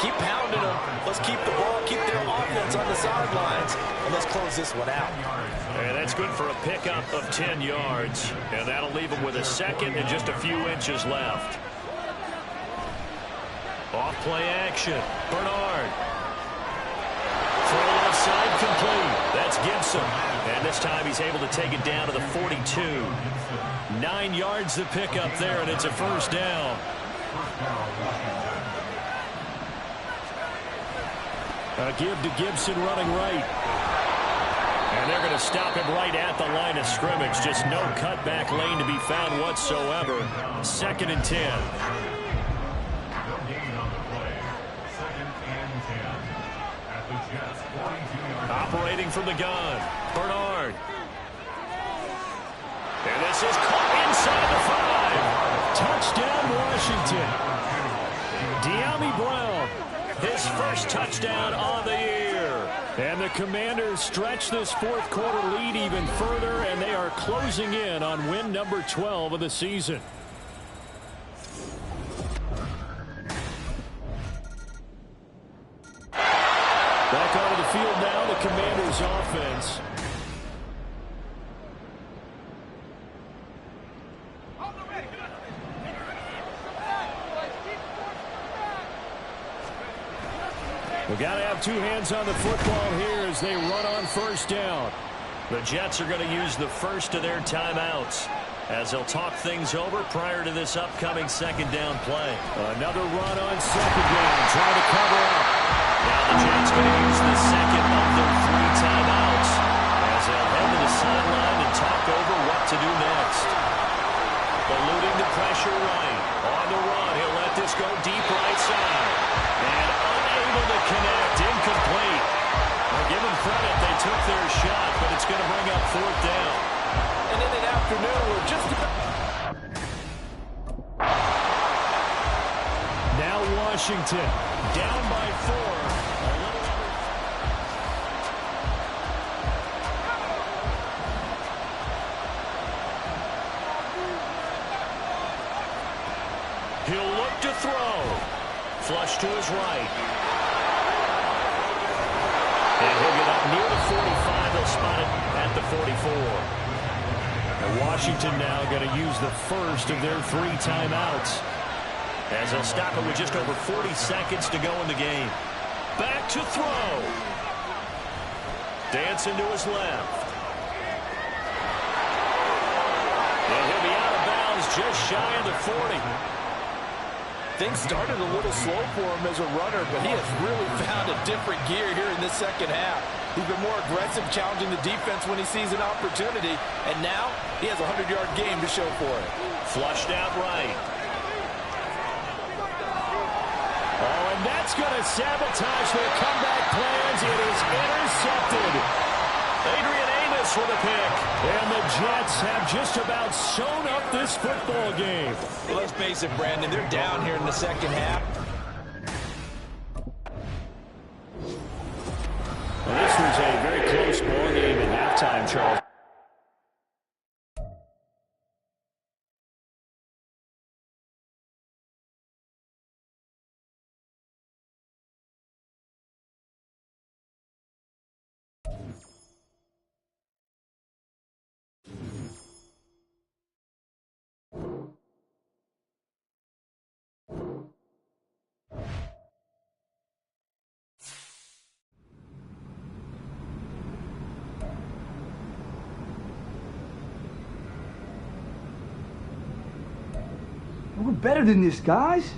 keep pounding them. Let's keep the ball, keep their offense on the sidelines, and let's close this one out. And that's good for a pickup of 10 yards. And that'll leave them with a second and just a few inches left. Off play action. Bernard. Throw left side complete. That's Gibson. And this time he's able to take it down to the 42. 9 yards to pick up there, and it's a first down. A give to Gibson running right. And they're going to stop him right at the line of scrimmage. Just no cutback lane to be found whatsoever. 2nd and 10. Operating from the gun. Bernard. And this is caught inside the 5. Touchdown, Washington. De'Ami Brown. His first touchdown on the year. And the Commanders stretch this fourth quarter lead even further, and they are closing in on win number 12 of the season. Back onto the field now, the Commanders offense. We've got to have two hands on the football here as they run on first down. The Jets are going to use the first of their timeouts. as they'll talk things over prior to this upcoming second down play. Another run on second down, trying to cover up. Now the Jets going to use the second of their 3 timeouts as they'll head to the sideline and talk over what to do next. Eluding the pressure right. On the run, he'll let this go deep right side. And unable to connect, incomplete. Well, give them credit, they took their shot, but it's going to bring up 4th down. And in an afternoon, we're just about... Now Washington, down by 4. He'll look to throw. Flush to his right. And he'll get up near the 45. They'll spot it at the 44. And Washington now going to use the first of their 3 timeouts, as they'll stop it with just over 40 seconds to go in the game. Back to throw. Dancing to his left. And he'll be out of bounds just shy of the 40. Things started a little slow for him as a runner, but he has really found a different gear here in this second half. He's been more aggressive, challenging the defense when he sees an opportunity, and now he has a 100-yard game to show for it. Flushed out right. Oh, and that's going to sabotage their comeback plans. It is intercepted. Adrian Amos with a pick. And the Jets have just about sewn up this football game. Well, let's face it, Brandon, they're down here in the second half. Well, this was a very close ball game at halftime, Charles. We're better than this, guys.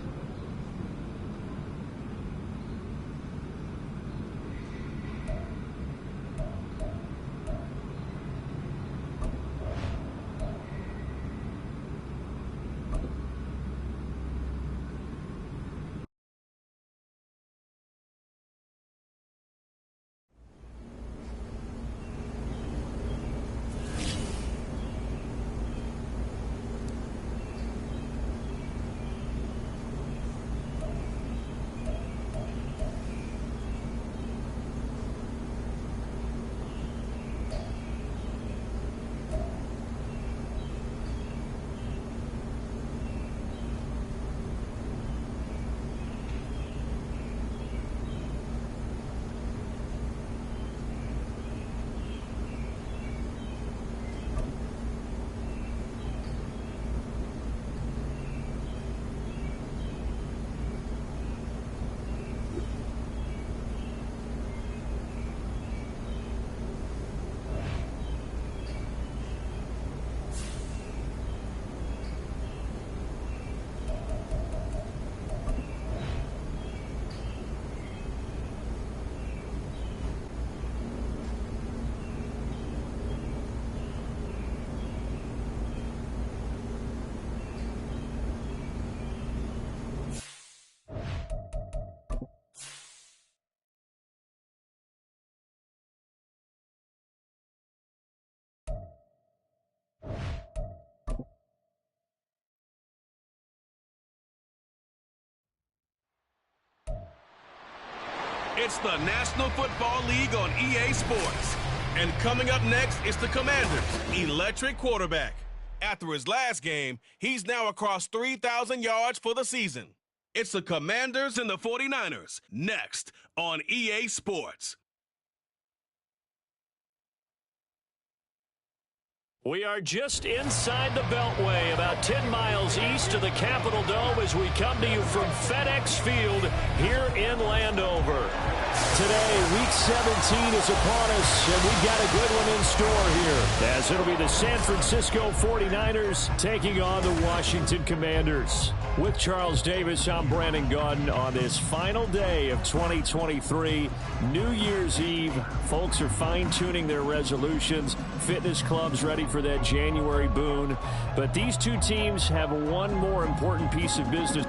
It's the National Football League on EA Sports. And coming up next is the Commanders' electric quarterback. After his last game, he's now across 3,000 yards for the season. It's the Commanders and the 49ers, next on EA Sports. We are just inside the Beltway, about 10 miles east of the Capitol Dome as we come to you from FedEx Field here in Landover. Today, Week 17 is upon us, and we've got a good one in store here, as it'll be the San Francisco 49ers taking on the Washington Commanders. With Charles Davis, I'm Brandon Gaudin on this final day of 2023, New Year's Eve. Folks are fine-tuning their resolutions. Fitness clubs ready for that January boon. But these two teams have one more important piece of business.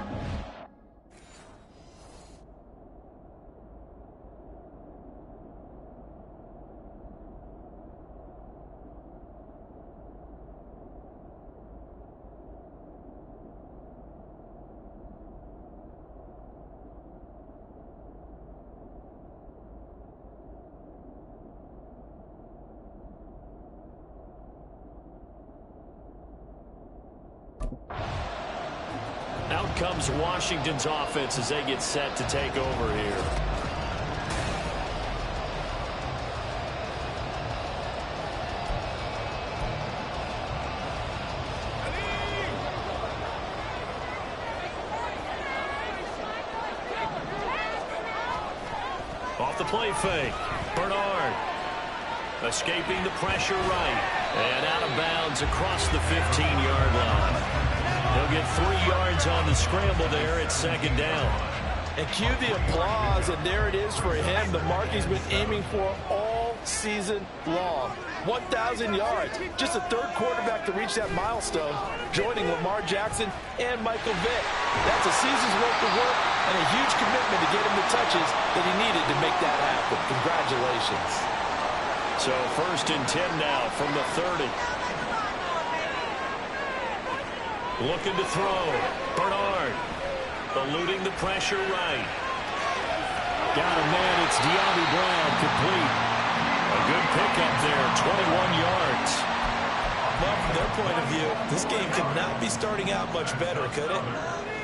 Out comes Washington's offense as they get set to take over here. Off the play fake. Bernard escaping the pressure right. And out of bounds across the 15-yard line. He'll get 3 yards on the scramble there at second down. And cue the applause, and there it is for him. The mark he's been aiming for all season long. 1,000 yards. Just a third quarterback to reach that milestone, joining Lamar Jackson and Michael Vick. That's a season's worth of work and a huge commitment to get him the touches that he needed to make that happen. Congratulations. So 1st and 10 now from the 30. Looking to throw. Bernard eluding the pressure right. Got a man. It's De'Ami Brown complete. A good pickup there. 21 yards. Well, from their point of view, this game could not be starting out much better, could it?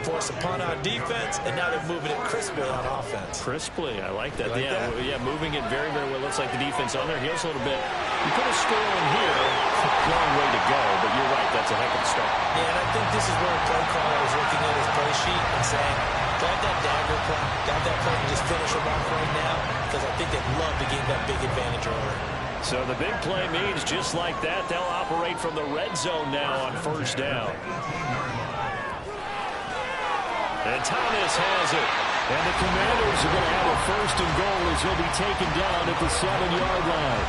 Force a punt on defense, and now they're moving it crisply on offense. Crisply, I like that. Like that? Yeah, moving it very, very well. Looks like the defense on their heels a little bit. You put a score in here, long way to go, but you're right, that's a heck of a start. Yeah, and I think this is where a play caller is looking at his play sheet and saying, got that dagger play, got that play and just finish him off right now, because I think they'd love to gain that big advantage early. So the big play means just like that, they'll operate from the red zone now on 1st down. And Thomas has it. And the Commanders are going to have a 1st and goal as he'll be taken down at the 7-yard line.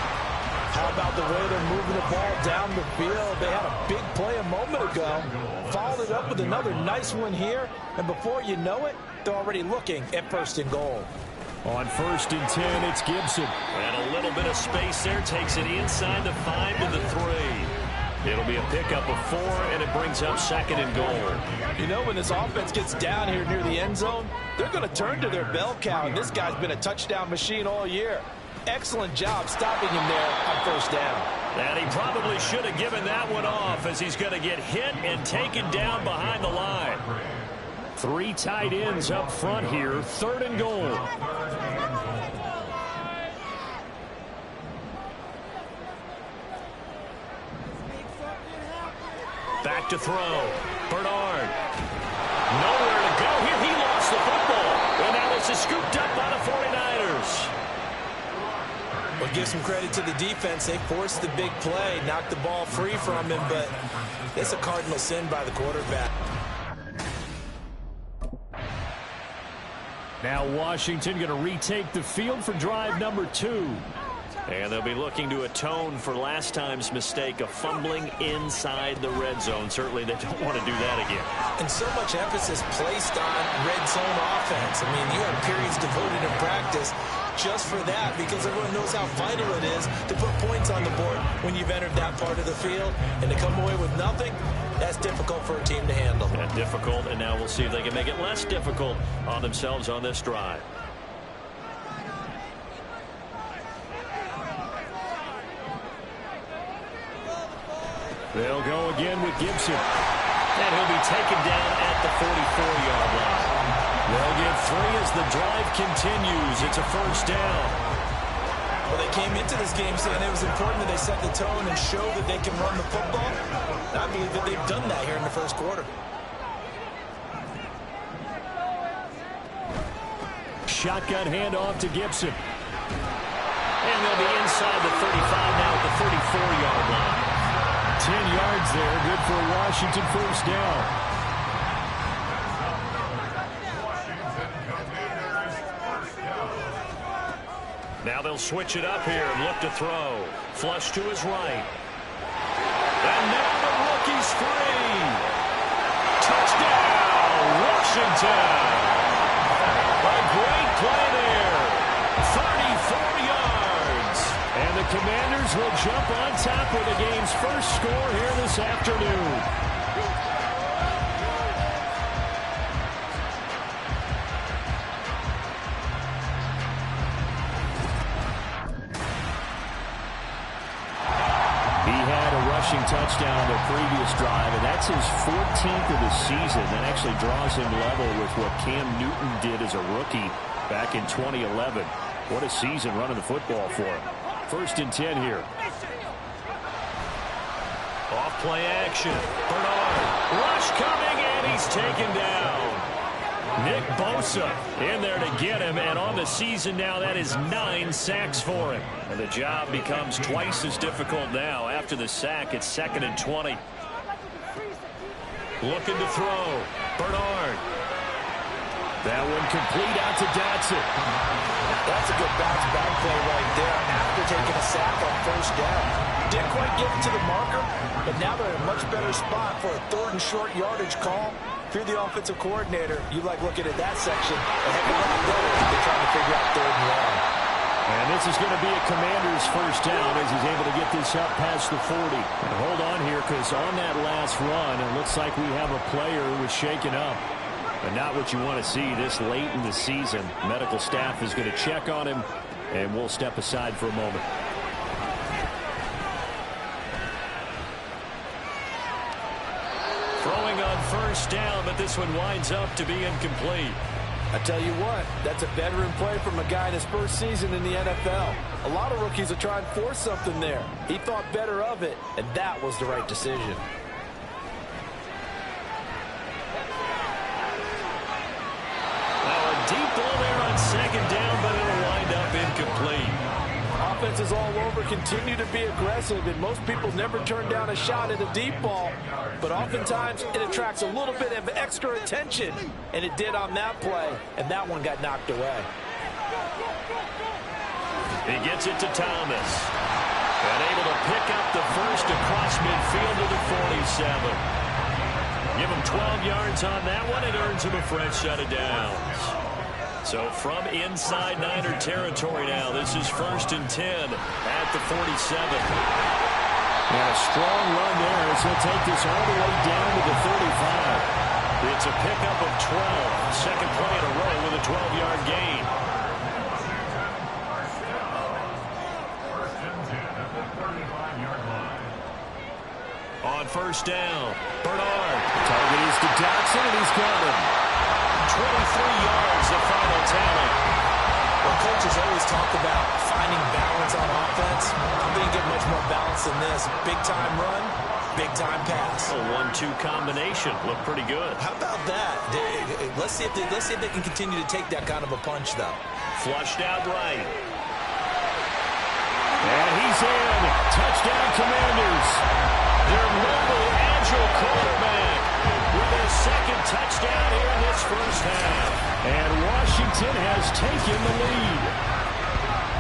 How about the way they're moving the ball down the field? They had a big play a moment ago. Followed it up with another nice one here. And before you know it, they're already looking at 1st and goal. On 1st and 10, it's Gibson. And a little bit of space there. Takes it inside the 5 to the 3. It'll be a pickup of 4, and it brings up 2nd and goal. You know, when this offense gets down here near the end zone, they're going to turn to their bell cow, and this guy's been a touchdown machine all year. Excellent job stopping him there on 1st down. And he probably should have given that one off, as he's going to get hit and taken down behind the line. 3 tight ends up front here, 3rd and goal. Back to throw. Bernard. Nowhere to go here. He lost the football. And now this is scooped up by the 49ers. Well, give some credit to the defense. They forced the big play, knocked the ball free from him, but it's a cardinal sin by the quarterback. Now Washington going to retake the field for drive number 2. And they'll be looking to atone for last time's mistake of fumbling inside the red zone. Certainly they don't want to do that again. And so much emphasis placed on red zone offense. I mean, you have periods devoted in practice just for that, because everyone knows how vital it is to put points on the board when you've entered that part of the field. And to come away with nothing, that's difficult for a team to handle. And difficult, and now we'll see if they can make it less difficult on themselves on this drive. They'll go again with Gibson. And he'll be taken down at the 44-yard line. They'll get 3 as the drive continues. It's a 1st down. Well, they came into this game saying it was important that they set the tone and show that they can run the football. And I believe that they've done that here in the 1st quarter. shotgun handoff to Gibson. And they'll be inside the 35 now at the 34-yard line. 10 yards there, good for a Washington first down. Now they'll switch it up here and look to throw. Flush to his right. And now the rookie's free. Touchdown, Washington. A great play there. 34 yards. And the Commanders will jump on top with the game's first score here this afternoon. Touchdown on the previous drive, and that's his 14th of the season. That actually draws him level with what Cam Newton did as a rookie back in 2011. What a season running the football for him. 1st and 10 here. Off play action. Bernard. Rush coming, and he's taken down. Nick Bosa in there to get him, and on the season now, that is 9 sacks for him. And the job becomes twice as difficult now. After the sack, it's 2nd and 20. Looking to throw. Bernard. That one complete out to Dotson. That's a good bounce back play right there after taking a sack on 1st down. Didn't quite get it to the marker, but now they're in a much better spot for a 3rd and short yardage call. If you're the offensive coordinator, you like looking at that section a heck of a lot better if they're trying to figure out 3rd and long. And this is going to be a Commander's first down as he's able to get this up past the 40. And hold on here, because on that last run, it looks like we have a player who was shaken up. But not what you want to see this late in the season. Medical staff is going to check on him, and we'll step aside for a moment. Throwing on 1st down, but this one winds up to be incomplete. I tell you what, that's a veteran play from a guy in his first season in the NFL. A lot of rookies will try and force something there. He thought better of it, and that was the right decision. Now a deep ball there on 2nd down, but it'll wind up incomplete. Offenses all over continue to be aggressive, and most people never turn down a shot at a deep ball. But oftentimes, it attracts a little bit of extra attention, and it did on that play, and that one got knocked away. He gets it to Thomas. And able to pick up the first across midfield to the 47. Give him 12 yards on that one. It earns him a fresh set of downs. So from inside Niner territory now, this is 1st and 10 at the 47. And a strong run there as he'll take this all the way down to the 35. It's a pickup of 12. Second play in a row with a 12-yard gain. On 1st down, Bernard. Target is to Dotson, and he's got him. 23 yards of final tally. Well, coaches always talk about finding balance on offense. I'm going to get much more balance than this. Big-time run, big-time pass. A 1-2 combination. Looked pretty good. How about that? Let's see if they can continue to take that kind of a punch, though. Flushed out right. And he's in. Touchdown, Commanders. Their mobile, agile quarterback with their 2nd touchdown here in this first half. And Washington has taken the lead.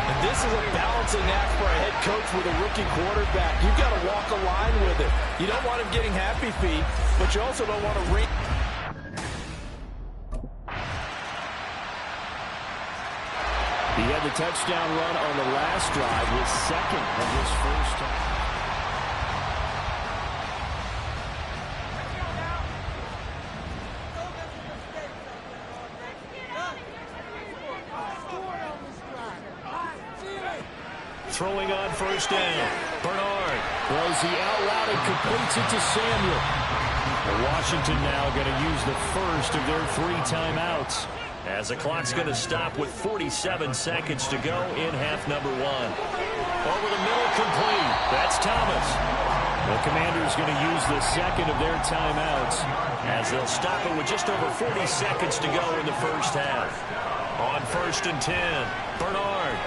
And this is a balancing act for a head coach with a rookie quarterback. You've got to walk a line with it. You don't want him getting happy feet, but you also don't want to ring. He had the touchdown run on the last drive, his 2nd of his first time. Throwing on 1st down. Bernard throws the out route and completes it to Samuel. Washington now going to use the first of their 3 timeouts, as the clock's going to stop with 47 seconds to go in half number 1. Over the middle, complete. That's Thomas. The Commanders going to use the 2nd of their timeouts, as they'll stop it with just over 40 seconds to go in the first half. On 1st and 10, Bernard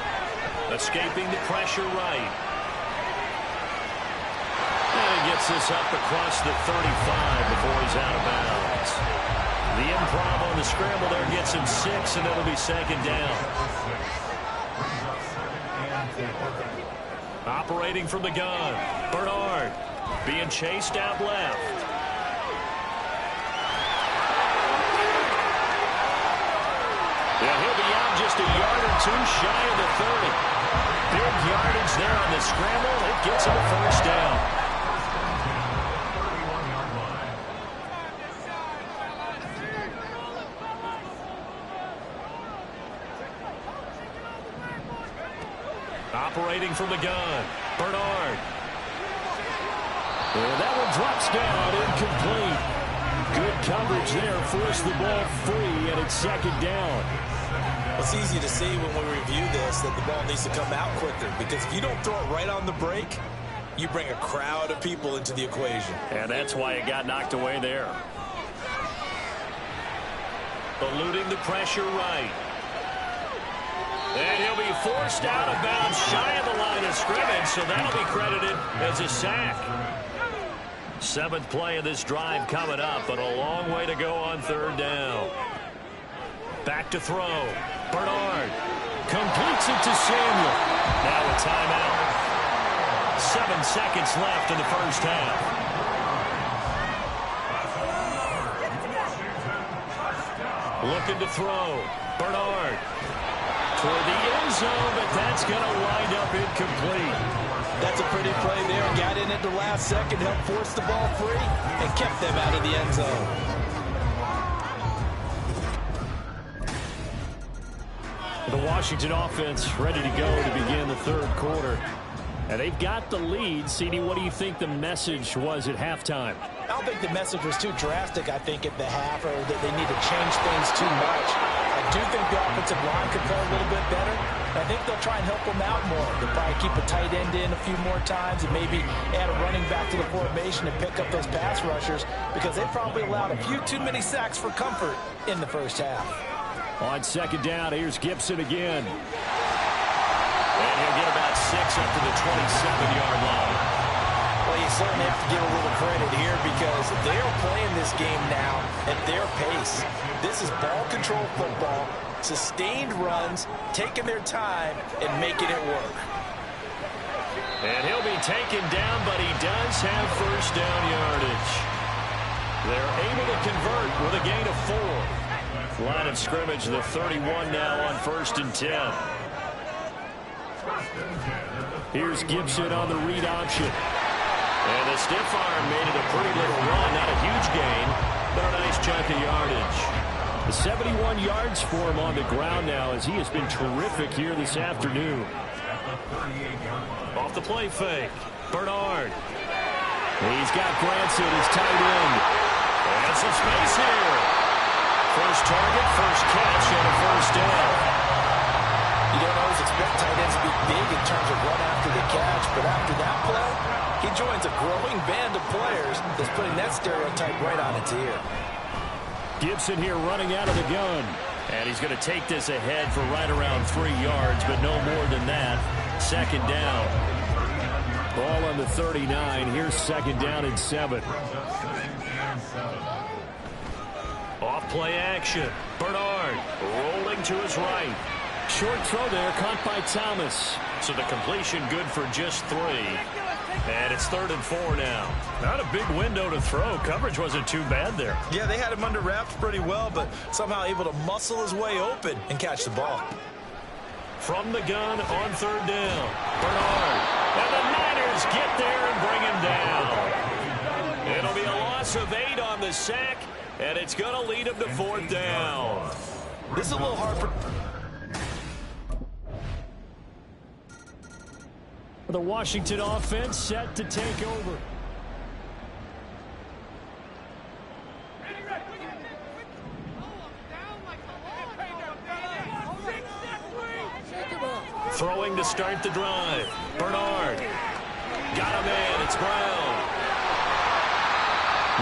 escaping the pressure right. And he gets this up across the 35 before he's out of bounds. The improv on the scramble there gets him 6, and it'll be 2nd down. Operating from the gun, Bernard being chased out left. Yeah, he'll be out just a yard or two shy of the 30. Big yardage there on the scramble. It gets him a 1st down. Operating from the gun, Bernard. And that one drops down, incomplete. Good coverage there, forced the ball free, and it's 2nd down. It's easy to see when we review this that the ball needs to come out quicker, because if you don't throw it right on the break, you bring a crowd of people into the equation. And that's why it got knocked away there. Eluding the pressure right. And he'll be forced out of bounds shy of the line of scrimmage, so that'll be credited as a sack. 7th play of this drive coming up, but a long way to go on 3rd down. Back to throw. Bernard completes it to Samuel. Now a timeout. 7 seconds left in the 1st half. Looking to throw. Bernard toward the end zone, but that's going to wind up incomplete. That's a pretty play there. Got in at the last second, helped force the ball free, and kept them out of the end zone. The Washington offense ready to go to begin the 3rd quarter. And they've got the lead. CD, what do you think the message was at halftime? I don't think the message was too drastic, I think, at the half, or that they need to change things too much. I do think the offensive line could play a little bit better. I think they'll try and help them out more. They'll probably keep a tight end in a few more times and maybe add a running back to the formation and pick up those pass rushers, because they probably allowed a few too many sacks for comfort in the 1st half. On 2nd down, here's Gibson again. And he'll get about 6 up to the 27-yard line. Well, you certainly have to give a little credit here, because they're playing this game now at their pace. This is ball control football, sustained runs, taking their time, and making it work. And he'll be taken down, but he does have 1st down yardage. They're able to convert with a gain of 4. Line of scrimmage, the 31 now on 1st and 10. Here's Gibson on the read option. And the stiff arm made it a pretty little run. Not a huge gain, but a nice chunk of yardage. The 71 yards for him on the ground now, as he has been terrific here this afternoon. Off the play fake, Bernard. He's got Granson, his tight end. And some space here. First target, first catch, and a 1st down. You don't always expect tight ends to be big in terms of run after the catch, but after that play, he joins a growing band of players that's putting that stereotype right on its ear. Gibson here running out of the gun. And he's going to take this ahead for right around 3 yards, but no more than that. 2nd down. Ball on the 39. Here's 2nd down and 7. Off play action. Bernard rolling to his right. Short throw there, caught by Thomas. So the completion good for just 3. And it's 3rd and 4 now. Not a big window to throw. Coverage wasn't too bad there. Yeah, they had him under wraps pretty well, but somehow able to muscle his way open and catch the ball. From the gun on 3rd down. Bernard. And the Niners get there and bring him down. It'll be a loss of 8 on the sack, and it's going to lead him to 4th down. This is a little hard for... The Washington offense set to take over. Throwing to start the drive. Bernard. Got a man. It's Brown.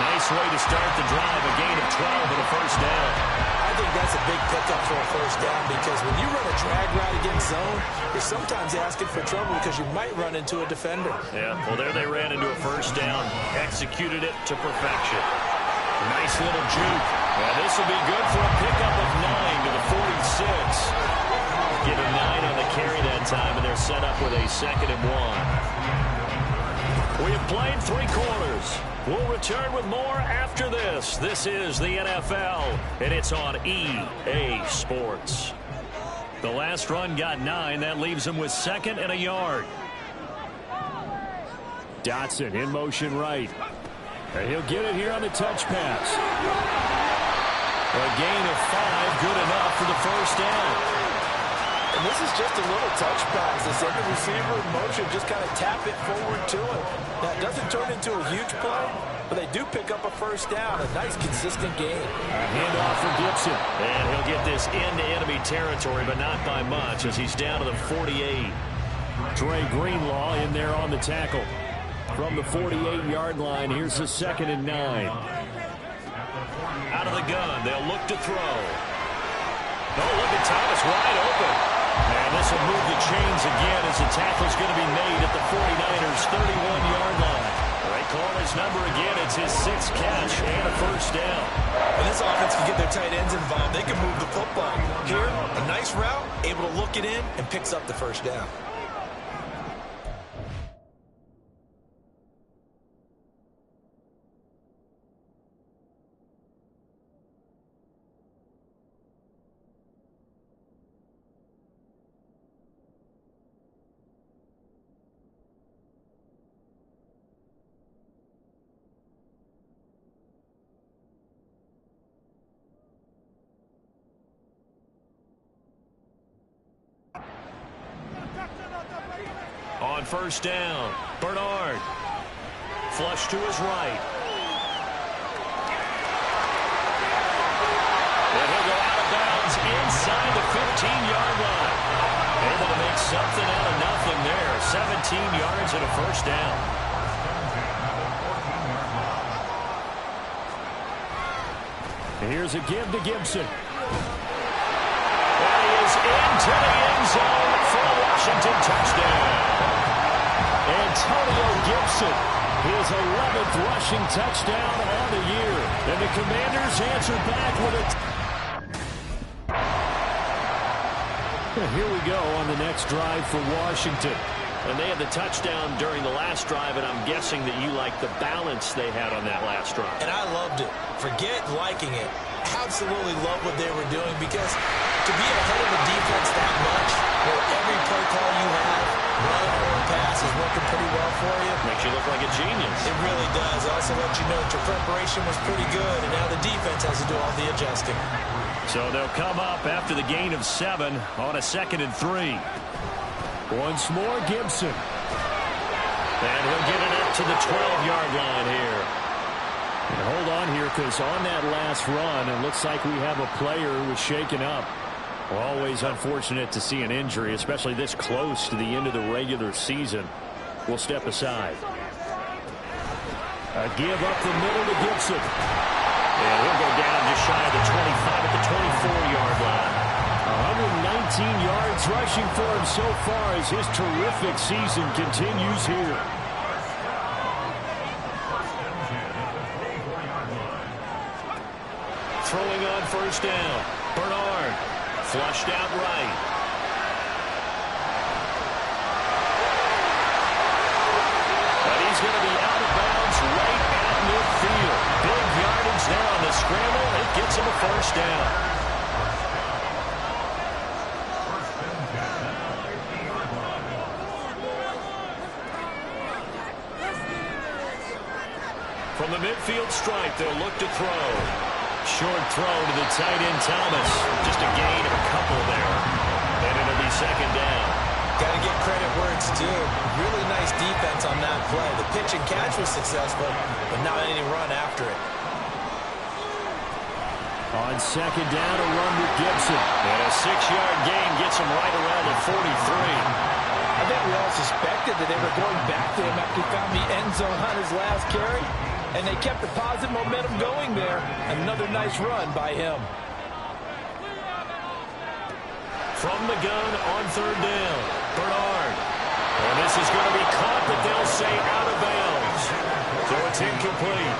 Nice way to start the drive. A gain of 12 and a 1st down. I think that's a big pickup for a first down because when you run a drag route against zone, you're sometimes asking for trouble because you might run into a defender. Yeah, well, there they ran into a first down, executed it to perfection. Nice little juke. And this will be good for a pickup of 9 to the 46. Get a 9 on the carry that time, and they're set up with a 2nd and 1. We have played 3 quarters. We'll return with more after this. This is the NFL, and it's on EA Sports. The last run got 9. That leaves him with 2nd and a yard. Dotson in motion right. And he'll get it here on the touch pass. A gain of 5, good enough for the first down. And this is just a little touch pass. They send the receiver in motion, just kind of tap it forward to him. Now, it doesn't turn into a huge play, but they do pick up a first down. A nice, consistent gain. Handoff for Gibson. And he'll get this into enemy territory, but not by much as he's down to the 48. Dre Greenlaw in there on the tackle. From the 48-yard line, here's the 2nd and 9. Out of the gun, they'll look to throw. Oh, look at Thomas wide open. And this will move the chains again as the tackle's going to be made at the 49ers' 31-yard line. They call his number again. It's his 6th catch and a first down. And this offense can get their tight ends involved. They can move the football. Here, a nice route, able to look it in, and picks up the first down. On first down, Bernard. Flush to his right. And he'll go out of bounds inside the 15-yard line. Able to make something out of nothing there. 17 yards and a first down. And here's a give to Gibson. That is into the end zone for a Washington touchdown. Antonio Gibson, his 11th rushing touchdown on the year. And the Commanders answer back with a... Here we go on the next drive for Washington. And they had the touchdown during the last drive, and I'm guessing that you like the balance they had on that last drive. And I loved it. Forget liking it. Absolutely love what they were doing because to be ahead of a defense that much, where every play call you have, run or pass, is working pretty well for you. Makes you look like a genius. It really does. Also let you know that your preparation was pretty good, and now the defense has to do all the adjusting. So they'll come up after the gain of 7 on a 2nd and 3. Once more, Gibson. And he'll get it up to the 12-yard line here. And hold on here, because on that last run, it looks like we have a player who was shaken up. Always unfortunate to see an injury, especially this close to the end of the regular season. We'll step aside. A give up the middle to Gibson. And he'll go down just shy of the 25 at the 24-yard line. 119 yards rushing for him so far as his terrific season continues here. Throwing on first down. Bernard flushed out right. But he's going to be out of bounds right at midfield. Big yardage there on the scramble. It gets him a first down. From the midfield stripe, they'll look to throw. Short throw to the tight end, Thomas. Just a gain of a couple there. And it'll be 2nd down. Got to give credit where it's due. Really nice defense on that play. The pitch and catch was successful, but not any run after it. On 2nd down, a run with Gibson. And a 6-yard gain gets him right around the 43. I think we all suspected that they were going back to him after he found the end zone on his last carry. And they kept the positive momentum going there. Another nice run by him. from the gun on third down. Bernard. And this is going to be caught, but they'll say out of bounds. So it's incomplete.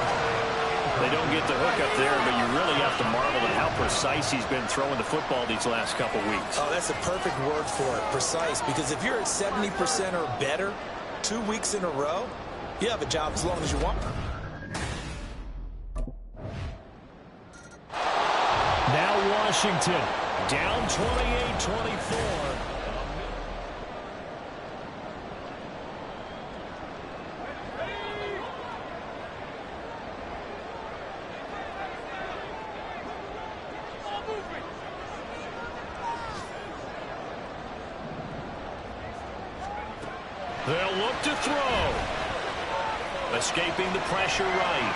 They don't get the hook up there, but you really have to marvel at how precise he's been throwing the football these last couple weeks. Oh, that's a perfect word for it, precise. Because if you're at 70% or better 2 weeks in a row, you have a job as long as you want. Now Washington down 28-24. They'll look to throw. Escaping the pressure right.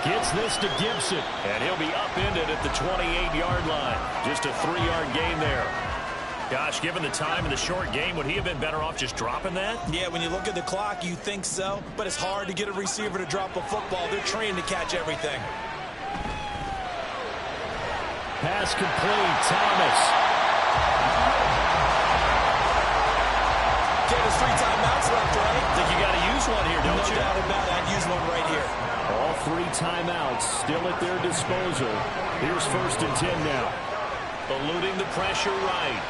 Gets this to Gibson. And he'll be upended at the 28-yard line. Just a 3-yard gain there. Gosh, given the time in the short game, would he have been better off just dropping that? Yeah, when you look at the clock, you think so. But it's hard to get a receiver to drop a football. They're trained to catch everything. Pass complete. Thomas. There's 3 timeouts left, right? I think you got to use one here, don't you? No doubt about it. I'd use one right here. All 3 timeouts still at their disposal. Here's 1st and 10 now. Eluding the pressure right.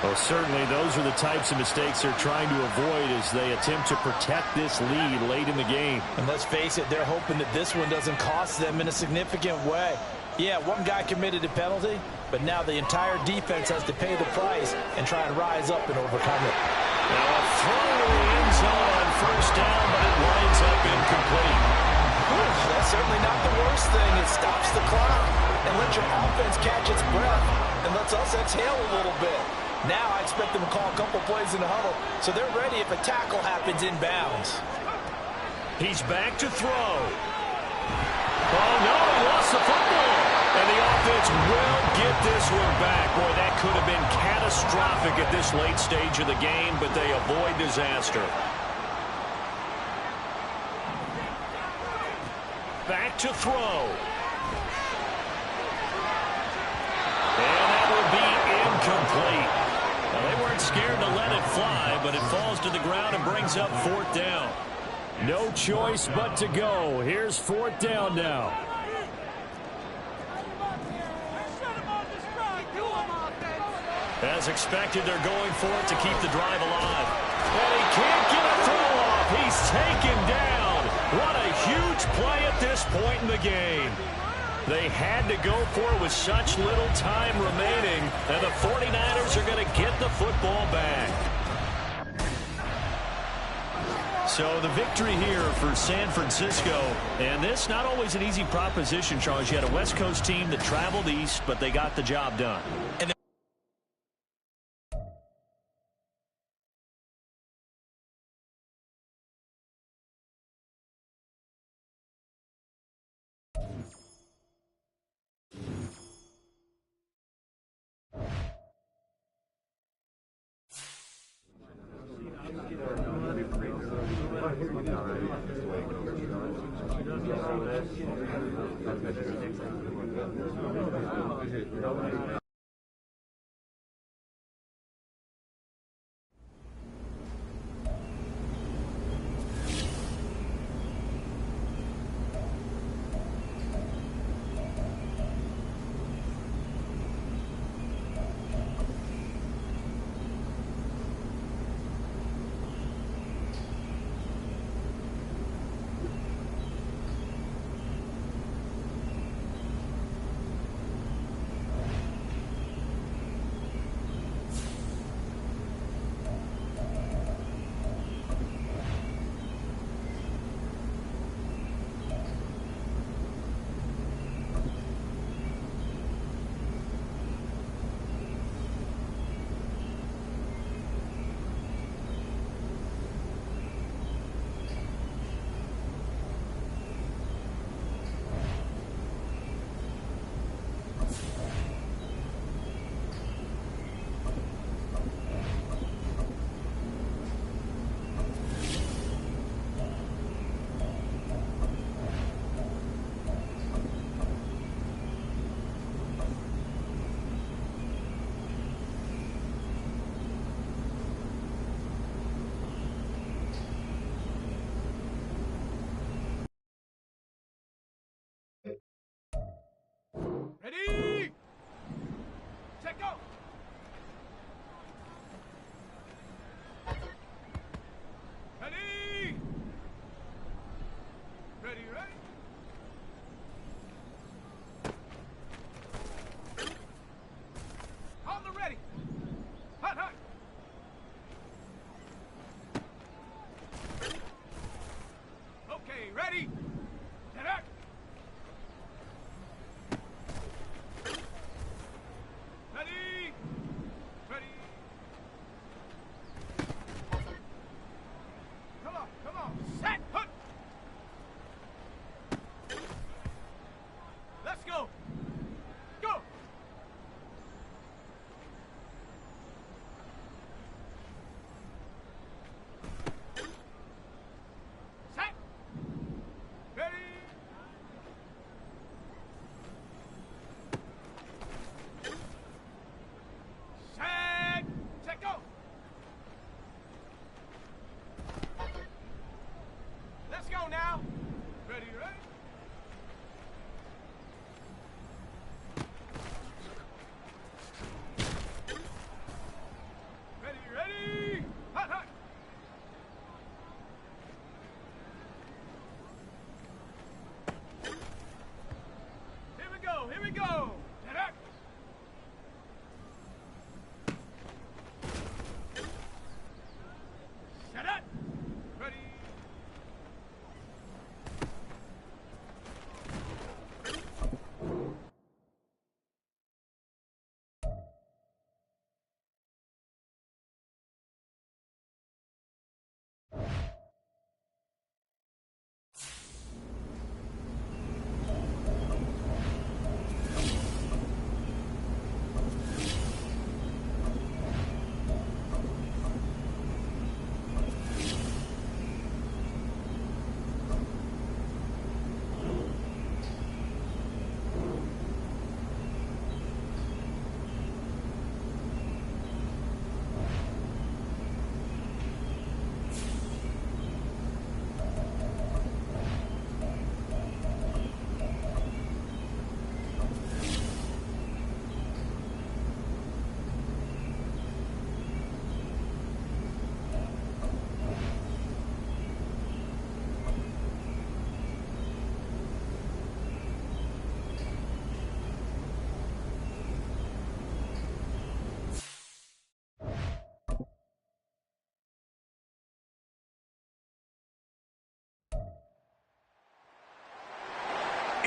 Well, certainly those are the types of mistakes they're trying to avoid as they attempt to protect this lead late in the game. And let's face it, they're hoping that this one doesn't cost them in a significant way. Yeah, one guy committed a penalty, but now the entire defense has to pay the price and try and rise up and overcome it. Now a throw to the end zone on 1st down, but it winds up incomplete. That's certainly not the worst thing. It stops the clock and lets your offense catch its breath and lets us exhale a little bit. Now I expect them to call a couple plays in the huddle, so they're ready if a tackle happens inbounds. He's back to throw. Oh, no, he lost the football. And the offense will get this one back. Boy, that could have been catastrophic at this late stage of the game, but they avoid disaster. Back to throw. And that would be incomplete. Well, they weren't scared to let it fly, but it falls to the ground and brings up 4th down. No choice but to go. Here's 4th down now. As expected, they're going for it to keep the drive alive. And he can't get a throw off. He's taken down. What a huge play at this point in the game. They had to go for it with such little time remaining, and the 49ers are going to get the football back. So the victory here for San Francisco, and this not always an easy proposition, Charles. You had a West Coast team that traveled east, but they got the job done. And go. Set up. Ready.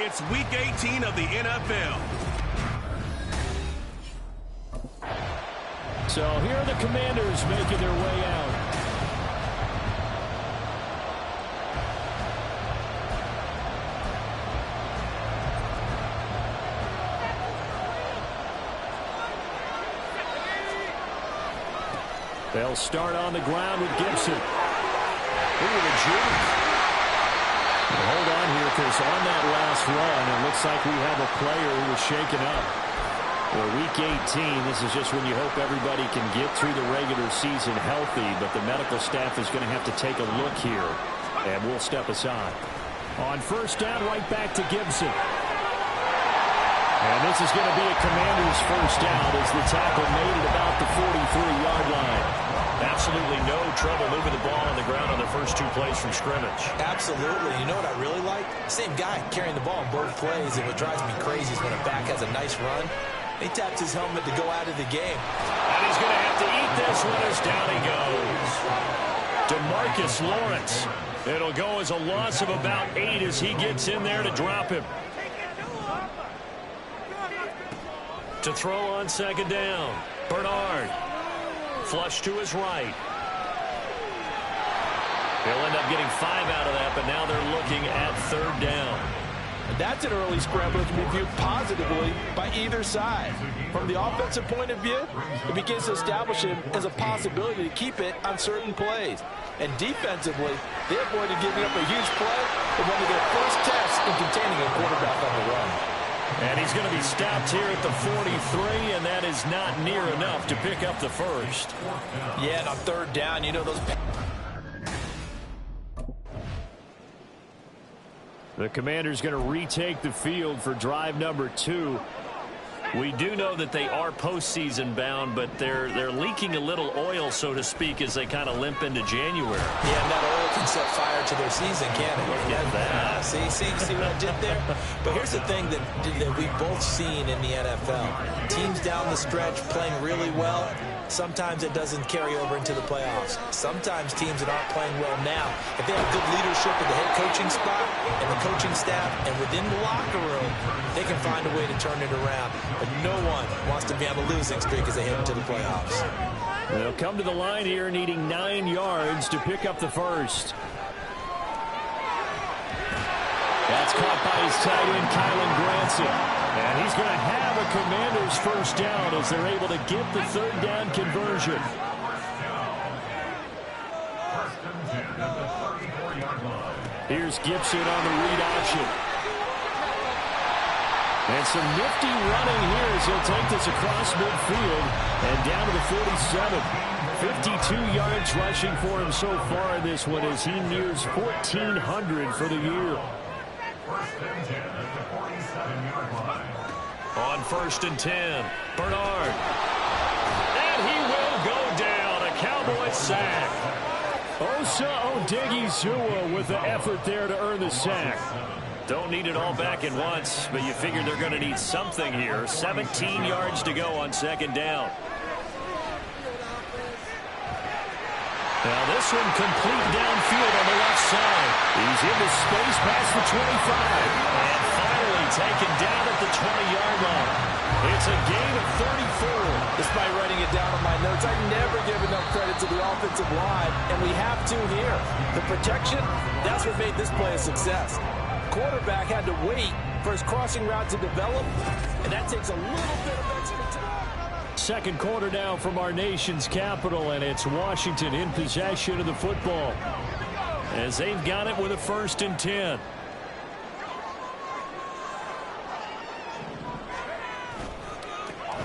It's Week 18 of the NFL. So here are the Commanders making their way out. They'll start on the ground with Gibson. Look at the juke. Hold on here, because on that last run, it looks like we have a player who was shaken up. Well, Week 18, this is just when you hope everybody can get through the regular season healthy, but the medical staff is going to have to take a look here, and we'll step aside. On first down, right back to Gibson. And this is going to be a Commander's first down as the tackle made it about the 43-yard line. Absolutely no trouble moving the ball on the ground on the first two plays from scrimmage. Absolutely. You know what I really like? Same guy carrying the ball in both plays, and what drives me crazy is when a back has a nice run, he taps his helmet to go out of the game. And he's going to have to eat this one as down he goes. DeMarcus Lawrence. It'll go as a loss of about 8 as he gets in there to drop him. To throw on second down, Bernard. Flush to his right. He'll end up getting 5 out of that, but now they're looking at third down. That's an early scramble that can be viewed positively by either side. From the offensive point of view, it begins to establish him as a possibility to keep it on certain plays. And defensively, they avoided giving up a huge play in one of their first tests in containing a quarterback on the run. And he's going to be stopped here at the 43, and that is not near enough to pick up the first. Yeah, and on third down, you know those... The Commander's going to retake the field for drive number 2. We do know that they are postseason bound, but they're leaking a little oil, so to speak, as they kind of limp into January. Yeah, and that oil can set fire to their season, can't it? Look at that. See what I did there? But here's the thing that we've both seen in the NFL. Teams down the stretch playing really well. Sometimes it doesn't carry over into the playoffs. Sometimes teams that aren't playing well now, if they have good leadership at the head coaching spot and the coaching staff and within the locker room, they can find a way to turn it around. But no one wants to be on the losing streak as they head into the playoffs. They'll come to the line here needing 9 yards to pick up the first. That's caught by his tight end, Kylan Granson. And he's going to have a Commander's first down as they're able to get the third down conversion. Here's Gibson on the read option. And some nifty running here as he'll take this across midfield and down to the 47. 52 yards rushing for him so far in this one as he nears 1,400 for the year. On first and 10, Bernard. And he will go down. A Cowboy sack. Osa Odighizuwa with the effort there to earn the sack. Don't need it all back at once, but you figure they're going to need something here. 17 yards to go on second down. Now this one complete downfield on the left side. He's into space past the 25. And finally taken down at the 20-yard line. It's a gain of 34. Despite writing it down on my notes, I never give enough credit to the offensive line, and we have to here. The protection, that's what made this play a success. Quarterback had to wait for his crossing route to develop, and that takes a little bit of extra time. Second quarter now from our nation's capital, and it's Washington in possession of the football as they've got it with a 1st and 10.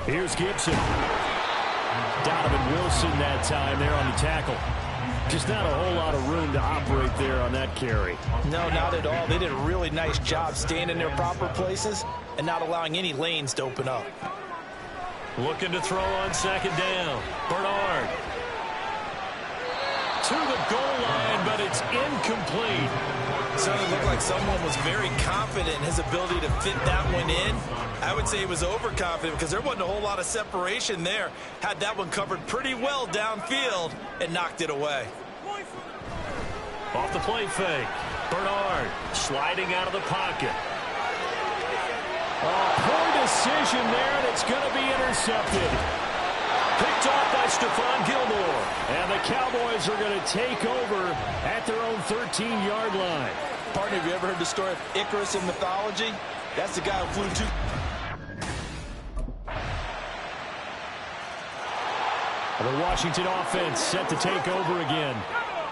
Here's Gibson. Donovan Wilson that time there on the tackle. Just not a whole lot of room to operate there on that carry. No, not at all. They did a really nice job staying in their proper places and not allowing any lanes to open up. Looking to throw on second down. Bernard. To the goal line, but it's incomplete. Certainly looked like someone was very confident in his ability to fit that one in. I would say he was overconfident because there wasn't a whole lot of separation there. Had that one covered pretty well downfield and knocked it away. Off the play fake. Bernard sliding out of the pocket. Oh, poor decision there, and it's going to be intercepted. Picked off by Stephon Gilmore. And the Cowboys are going to take over at their own 13-yard line. Partner, have you ever heard the story of Icarus in mythology? That's the guy who flew too. The Washington offense set to take over again.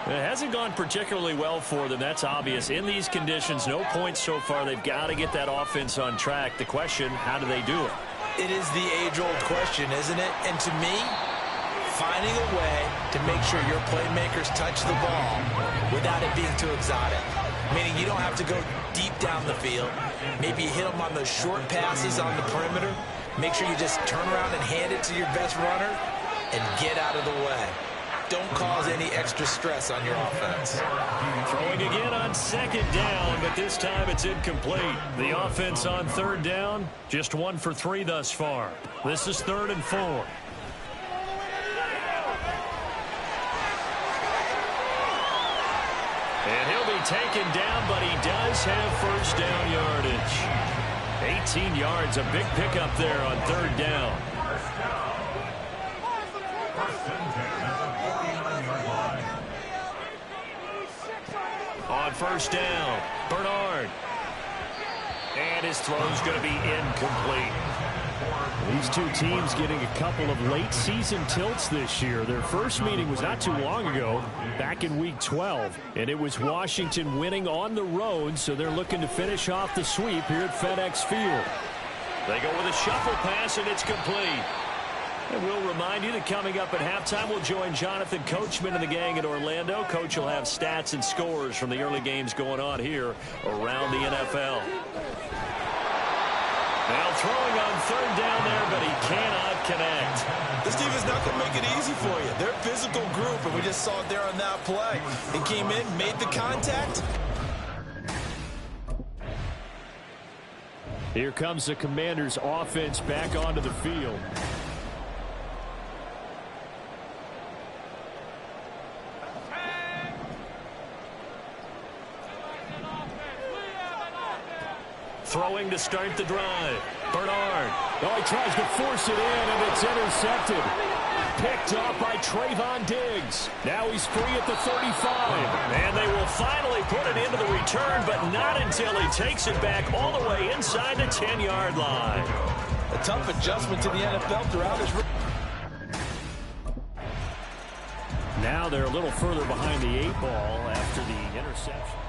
It hasn't gone particularly well for them, that's obvious. In these conditions, no points so far. They've got to get that offense on track. The question, how do they do it? It is the age-old question, isn't it? And to me, finding a way to make sure your playmakers touch the ball without it being too exotic. Meaning you don't have to go deep down the field. Maybe you hit them on those short passes on the perimeter. Make sure you just turn around and hand it to your best runner and get out of the way. Don't cause any extra stress on your offense. Throwing again on second down, but this time it's incomplete. The offense on third down, just 1 for 3 thus far. This is 3rd and 4. And he'll be taken down, but he does have first down yardage. 18 yards, a big pickup there on third down. On first down, Bernard. And his throw's going to be incomplete. These two teams getting a couple of late season tilts this year. Their first meeting was not too long ago, back in week 12. And it was Washington winning on the road, so they're looking to finish off the sweep here at FedEx Field. They go with a shuffle pass, and it's complete. And we'll remind you that coming up at halftime, we'll join Jonathan Coachman and the gang in Orlando. Coach will have stats and scores from the early games going on here around the NFL. Now throwing on third down there, but he cannot connect. This team is not going to make it easy for you. They're a physical group, and we just saw it there on that play. He came in, made the contact. Here comes the Commanders' offense back onto the field. Throwing to start the drive. Bernard. Oh, he tries to force it in, and it's intercepted. Picked off by Trayvon Diggs. Now he's free at the 35. And they will finally put it into the return, but not until he takes it back all the way inside the 10-yard line. A tough adjustment to the NFL throughout his. Now they're a little further behind the 8 ball after the interception.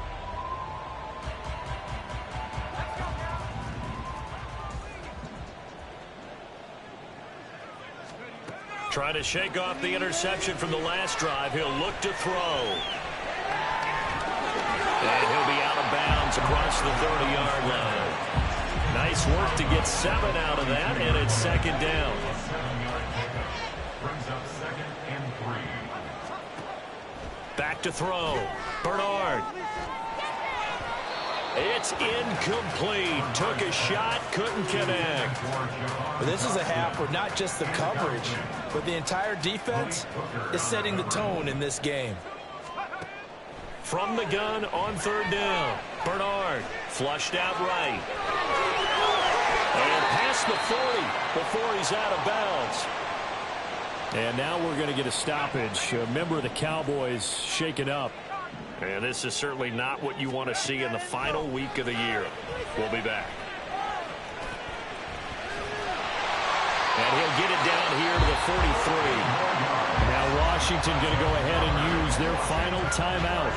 Trying to shake off the interception from the last drive. He'll look to throw. And he'll be out of bounds across the 30-yard line. Nice work to get 7 out of that, and it's second down. Back to throw. Bernard. It's incomplete. Took a shot, couldn't connect. This is a half where not just the coverage, but the entire defense is setting the tone in this game. From the gun on third down. Bernard flushed out right. And past the 40 before he's out of bounds. And now we're going to get a stoppage. A member of the Cowboys shaken up. And this is certainly not what you want to see in the final week of the year. We'll be back. And he'll get it down here to the 43. Now Washington going to go ahead and use their final timeout,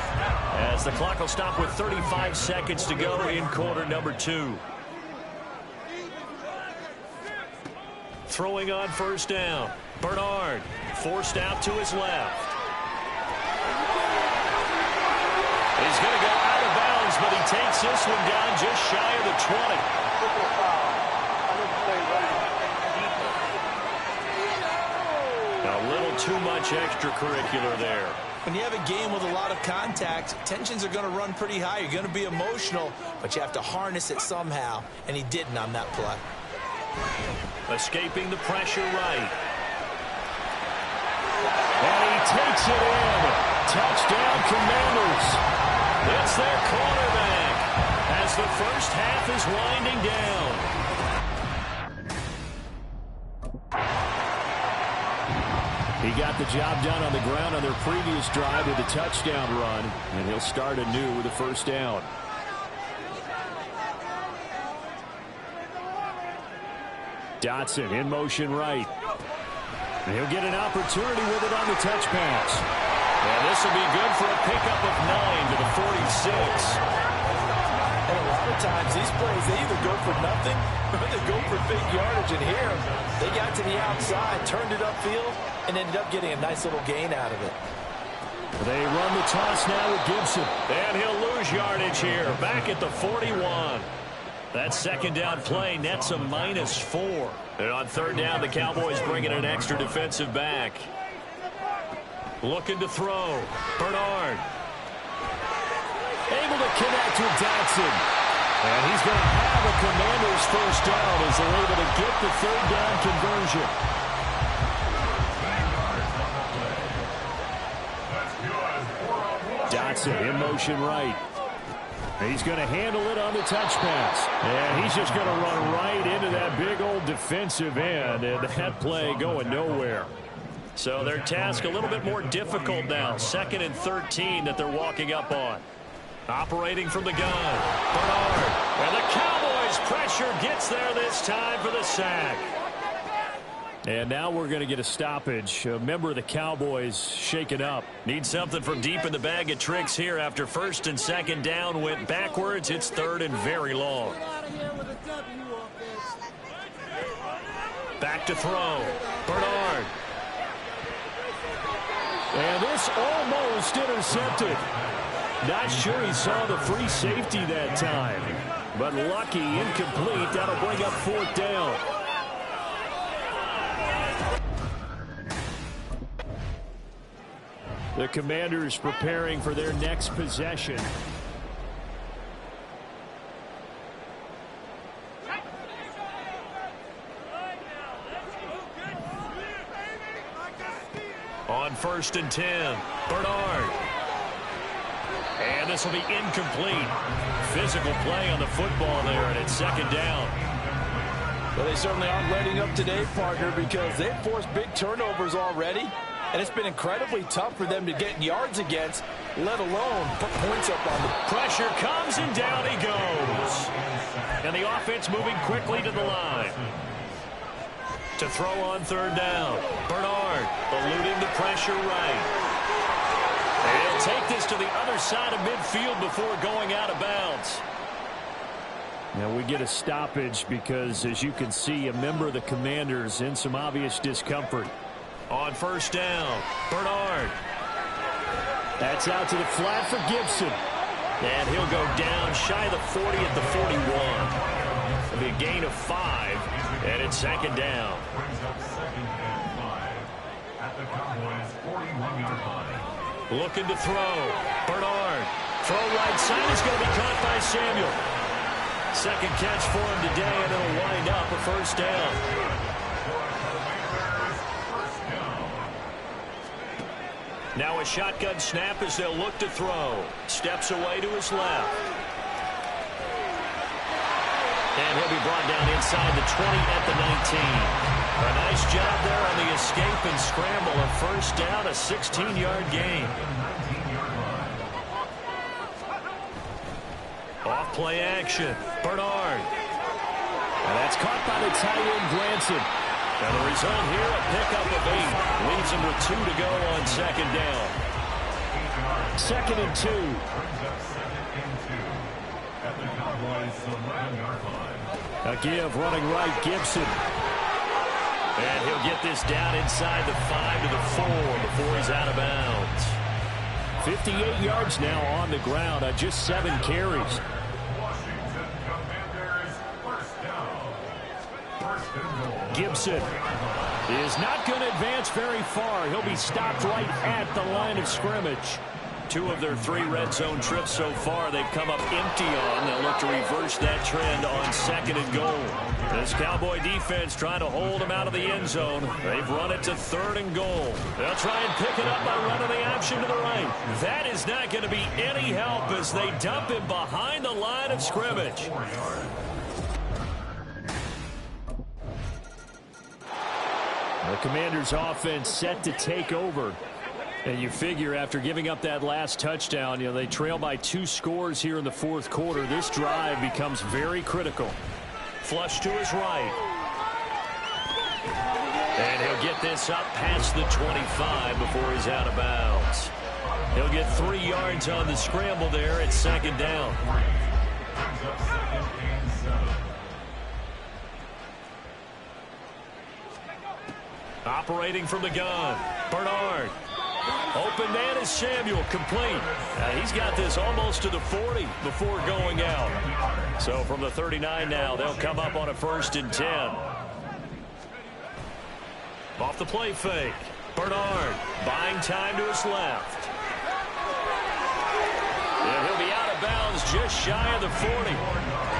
as the clock will stop with 35 seconds to go in quarter number 2. Throwing on first down. Bernard forced out to his left. He's going to go out of bounds, but he takes this one down just shy of the 20. A little too much extracurricular there. When you have a game with a lot of contact, tensions are going to run pretty high. You're going to be emotional, but you have to harness it somehow, and he didn't on that play. Escaping the pressure right. And he takes it in. Touchdown, Commanders. It's their quarterback as the first half is winding down. He got the job done on the ground on their previous drive with a touchdown run, and he'll start anew with a first down. Dotson in motion right. And he'll get an opportunity with it on the touch pass. And this will be good for a pickup of 9 to the 46. And a lot of times these plays, they either go for nothing or they go for big yardage. And here, they got to the outside, turned it upfield, and ended up getting a nice little gain out of it. They run the toss now with Gibson. And he'll lose yardage here, back at the 41. That second down play nets a -4. And on third down, the Cowboys bring in an extra defensive back. Looking to throw. Bernard. Able to connect with Dotson. And he's going to have a Commanders first down as they're able to get the third down conversion. Dotson in motion right. He's going to handle it on the touch pass. And he's just going to run right into that big old defensive end. And that play going nowhere. So their task a little bit more difficult now. 2nd and 13 that they're walking up on. Operating from the gun. Bernard. And the Cowboys pressure gets there this time for the sack. And now we're going to get a stoppage. A member of the Cowboys shaken up. Need something from deep in the bag of tricks here after 1st and 2nd down went backwards. It's 3rd and very long. Back to throw. Bernard. And this almost intercepted. Not sure he saw the free safety that time. But lucky, incomplete. That'll bring up 4th down. The Commanders preparing for their next possession. On 1st and 10, Bernard. And this will be incomplete. Physical play on the football there, and it's 2nd down. Well, they certainly aren't letting up today, partner, because they've forced big turnovers already. And it's been incredibly tough for them to get yards against, let alone put points up on them. Pressure comes, and down he goes. And the offense moving quickly to the line. To throw on 3rd down. Bernard eluding the pressure right. And he'll take this to the other side of midfield before going out of bounds. Now we get a stoppage because, as you can see, a member of the Commanders in some obvious discomfort. On 1st down, Bernard. That's out to the flat for Gibson. And he'll go down shy of the 40 at the 41. It'll be a gain of 5, and it's 2nd down. Looking to throw. Bernard Throw right side is going to be caught by Samuel. Second catch for him today, and it'll wind up a first down. Now a shotgun snap as they'll look to throw. Steps away to his left. And he'll be brought down inside the 20 at the 19. A nice job there on the escape and scramble. A first down, a 16-yard gain. Off play action. Bernard. And that's caught by the tight end, Granson. And the result here, a pickup of 8. Leaves him with 2 to go on second down. 2nd and 2. A give running right, Gibson. And he'll get this down inside the 5 to the 4 before he's out of bounds. 58 yards now on the ground on just 7 carries. Gibson is not going to advance very far. He'll be stopped right at the line of scrimmage. 2 of their 3 red zone trips so far they've come up empty on. They'll look to reverse that trend on 2nd and goal. This Cowboy defense trying to hold him out of the end zone. They've run it to 3rd and goal. They'll try and pick it up by running the option to the right. That is not going to be any help as they dump him behind the line of scrimmage. The Commanders' offense set to take over. And you figure after giving up that last touchdown, they trail by 2 scores here in the 4th quarter. This drive becomes very critical. Flush to his right. And he'll get this up past the 25 before he's out of bounds. He'll get 3 yards on the scramble there at 2nd down. Operating from the gun, Bernard. Open man is Samuel, complete. He's got this almost to the 40 before going out. So from the 39 now, they'll come up on a 1st and 10. Off the play fake. Bernard buying time to his left. And he'll be out of bounds just shy of the 40.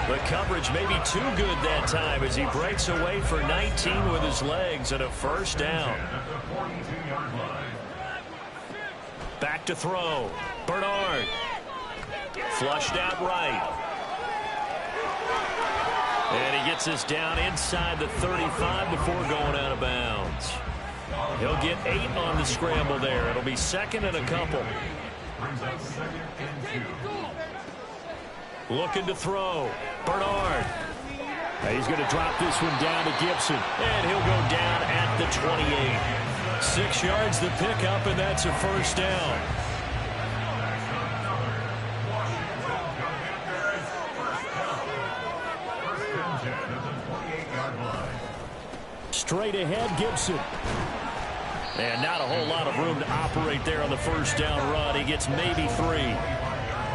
The coverage may be too good that time as he breaks away for 19 with his legs and a first down. Back to throw. Bernard. Flushed out right. And he gets this down inside the 35 before going out of bounds. He'll get 8 on the scramble there. It'll be 2nd and a couple. Looking to throw. Bernard. He's going to drop this one down to Gibson. And he'll go down at the 28. 6 yards the pickup, and that's a first down. Straight ahead, Gibson. And not a whole lot of room to operate there on the first down run. He gets maybe 3.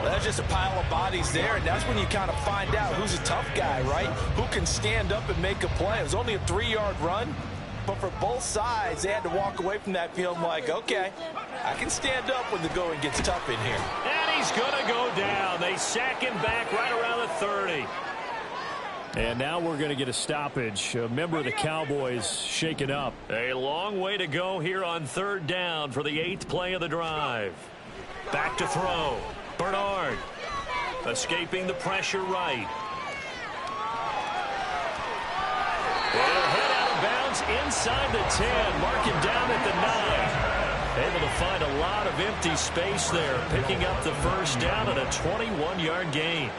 That's just a pile of bodies there, and that's when you kind of find out who's a tough guy, right? Who can stand up and make a play. It was only a 3-yard run, but for both sides, they had to walk away from that feeling like, okay, I can stand up when the going gets tough in here. And he's going to go down. They sack him back right around the 30. And now we're going to get a stoppage. A member of the Cowboys shaken up. A long way to go here on 3rd down for the 8th play of the drive. Back to throw. Bernard escaping the pressure right. He'll head out of bounds inside the 10. Mark him down at the 9. Able to find a lot of empty space there. Picking up the first down and a 21-yard gain.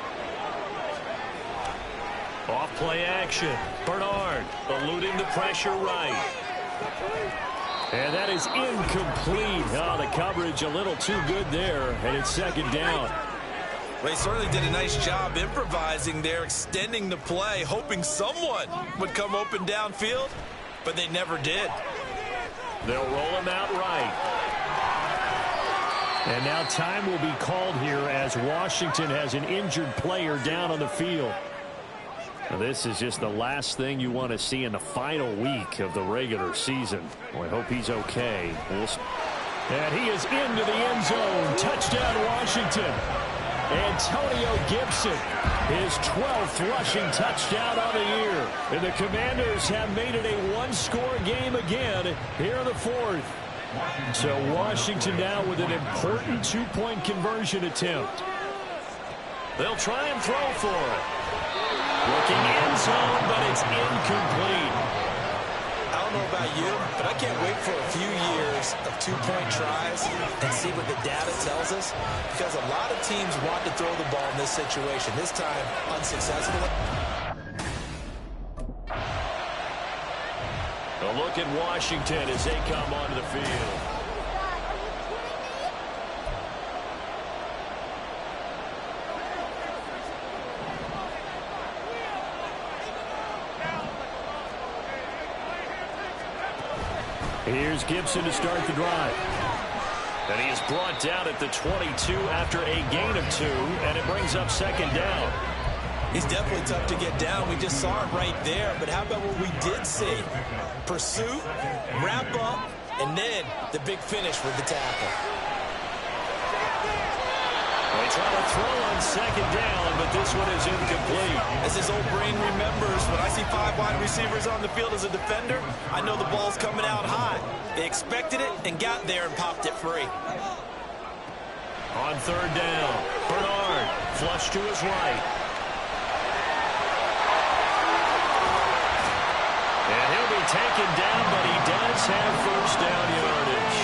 Off play action. Bernard eluding the pressure right. And that is incomplete. Oh, the coverage a little too good there, and it's 2nd down. Well, he certainly did a nice job improvising there, extending the play, hoping someone would come open downfield, but they never did. They'll roll him out right. And now time will be called here as Washington has an injured player down on the field. Now, this is just the last thing you want to see in the final week of the regular season. Well, I hope he's okay. And he is into the end zone. Touchdown, Washington. Antonio Gibson, his 12th rushing touchdown on the year. And the Commanders have made it a one-score game again here in the fourth. So Washington now with an important two-point conversion attempt. They'll try and throw for it. Looking end zone, but it's incomplete. I don't know about you, but I can't wait for a few years of two-point tries and see what the data tells us, because a lot of teams want to throw the ball in this situation. This time, unsuccessfully. A look at Washington as they come onto the field. Here's Gibson to start the drive. And he is brought down at the 22 after a gain of 2, and it brings up second down. He's definitely tough to get down. We just saw it right there. But how about what we did see? Pursuit, wrap up, and then the big finish with the tackle. They try to throw on second down, but this one is incomplete. As his old brain remembers, when I see 5 wide receivers on the field as a defender, I know the ball's coming out high. They expected it and got there and popped it free. On third down, Bernard flush to his right. And he'll be taken down, but he does have first down yardage.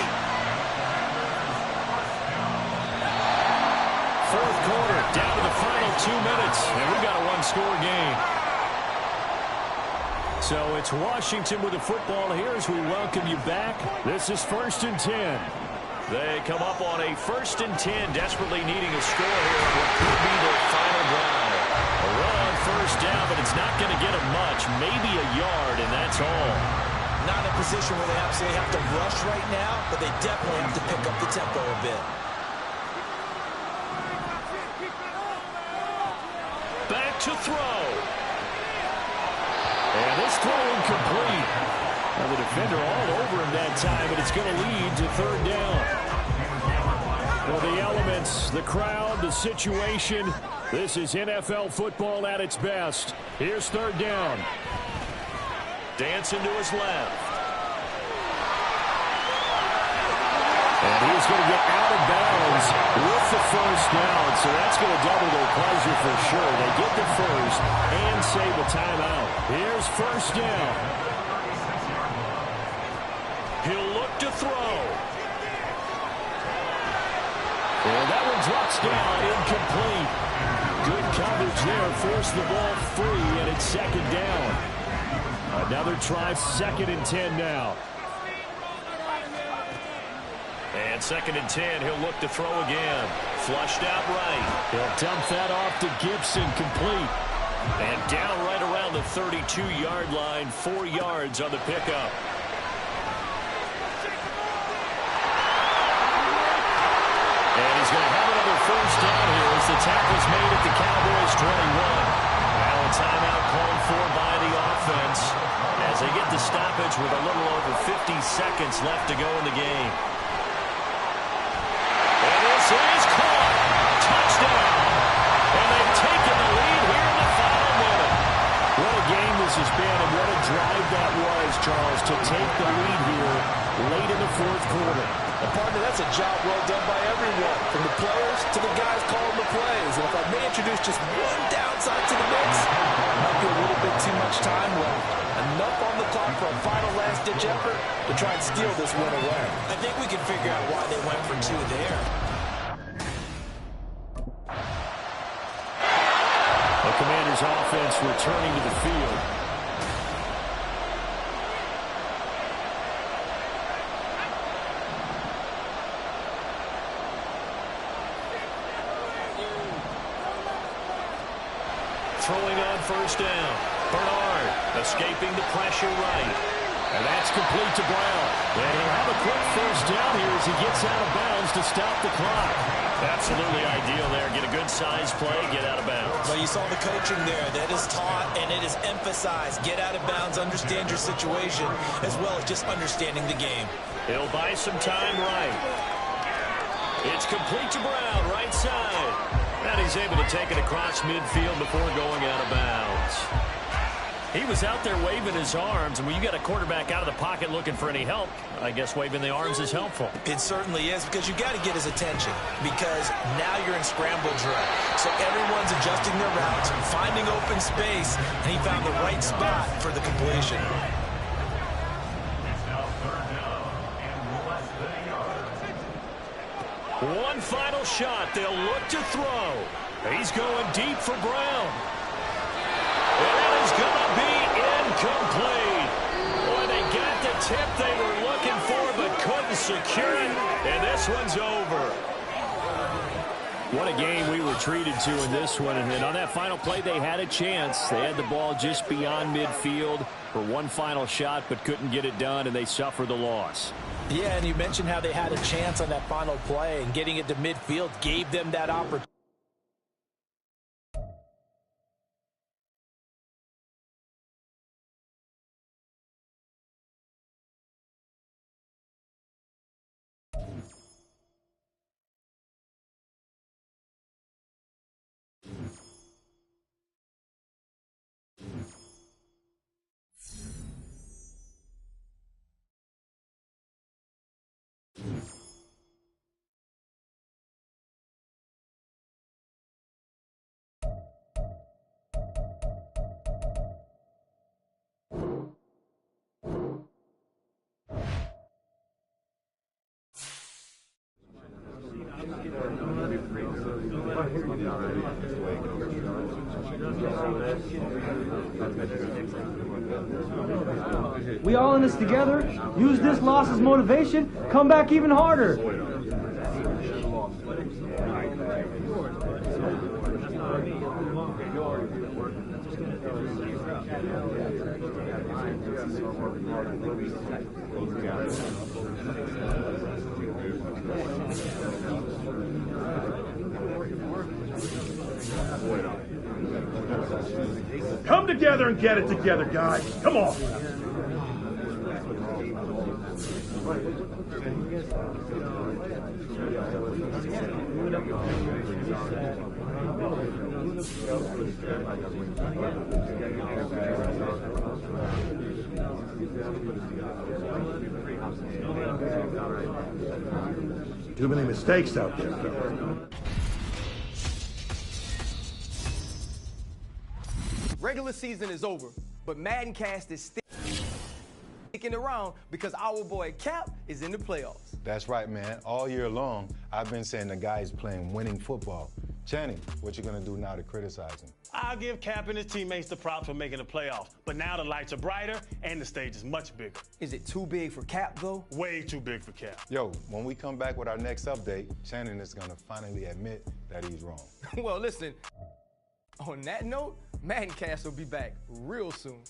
Fourth quarter, down to the final 2 minutes, and we've got a one-score game. So it's Washington with the football here as we welcome you back. This is 1st and 10. They come up on a 1st and 10, desperately needing a score here on what could be their final drive. A run on first down, but it's not going to get them much, maybe a yard, and that's all. Not in a position where they absolutely have to rush right now, but they definitely have to pick up the tempo a bit. Back to throw. And this throw incomplete. Now the defender all over him that time, but it's going to lead to third down. Well, the elements, the crowd, the situation, this is NFL football at its best. Here's third down. Dancing to his left. And he's going to get out of bounds with the first down, so that's going to double their pleasure for sure. They get the first and save a timeout. Here's first down. He'll look to throw. And that one drops down, incomplete. Good coverage there, forced the ball free, and it's second down. Another try, 2nd and 10 now. And 2nd and 10, he'll look to throw again. Flushed out right. He'll dump that off to Gibson, complete. And down right around the 32-yard line, 4 yards on the pickup. And he's going to have another first down here as the tackle's made at the Cowboys' 21. Now a timeout called for by the offense as they get the stoppage with a little over 50 seconds left to go in the game. Is caught. Touchdown. And they've taken the lead here in the final minute. What a game this has been, and what a drive that was, Charles, to take the lead here late in the fourth quarter. And partner, that's a job well done by everyone, from the players to the guys calling the plays. And if I may introduce just one downside to the mix, might be a little bit too much time left. Enough on the clock for a final last-ditch effort to try and steal this win away. I think we can figure out why they went for 2 there. The Commanders' offense returning to the field. Throwing on first down. Bernard escaping the pressure right. And that's complete to Brown. And he'll have a quick first down here as he gets out of bounds to stop the clock. Absolutely ideal there. Get a good size play, get out of bounds. Well, you saw the coaching there. That is taught and it is emphasized. Get out of bounds, understand your situation, as well as just understanding the game. He'll buy some time right. It's complete to Brown, right side. And he's able to take it across midfield before going out of bounds. He was out there waving his arms, and when you got a quarterback out of the pocket looking for any help, I guess waving the arms is helpful. It certainly is, because you got to get his attention, because now you're in scramble drill. So everyone's adjusting their routes, finding open space, and he found the right spot for the completion. One final shot. They'll look to throw. He's going deep for Brown. And that is going to be incomplete. Boy, they got the tip they were looking for but couldn't secure it. And this one's over. What a game we were treated to in this one. And on that final play, they had a chance. They had the ball just beyond midfield for one final shot but couldn't get it done, and they suffer the loss. Yeah, and you mentioned how they had a chance on that final play, and getting it to midfield gave them that opportunity. We all in this together. Use this loss as motivation. Come back even harder. Come together and get it together, guys. Come on. Too many mistakes out there, fellas. Regular season is over, but Madden Cast is sticking around because our boy Cap is in the playoffs. That's right, man. All year long, I've been saying the guy's playing winning football. Channing, what you gonna do now to criticize him? I'll give Cap and his teammates the props for making the playoffs, but now the lights are brighter and the stage is much bigger. Is it too big for Cap, though? Way too big for Cap. Yo, when we come back with our next update, Channing is gonna finally admit that he's wrong. Well, listen, on that note, Madden Cast will be back real soon.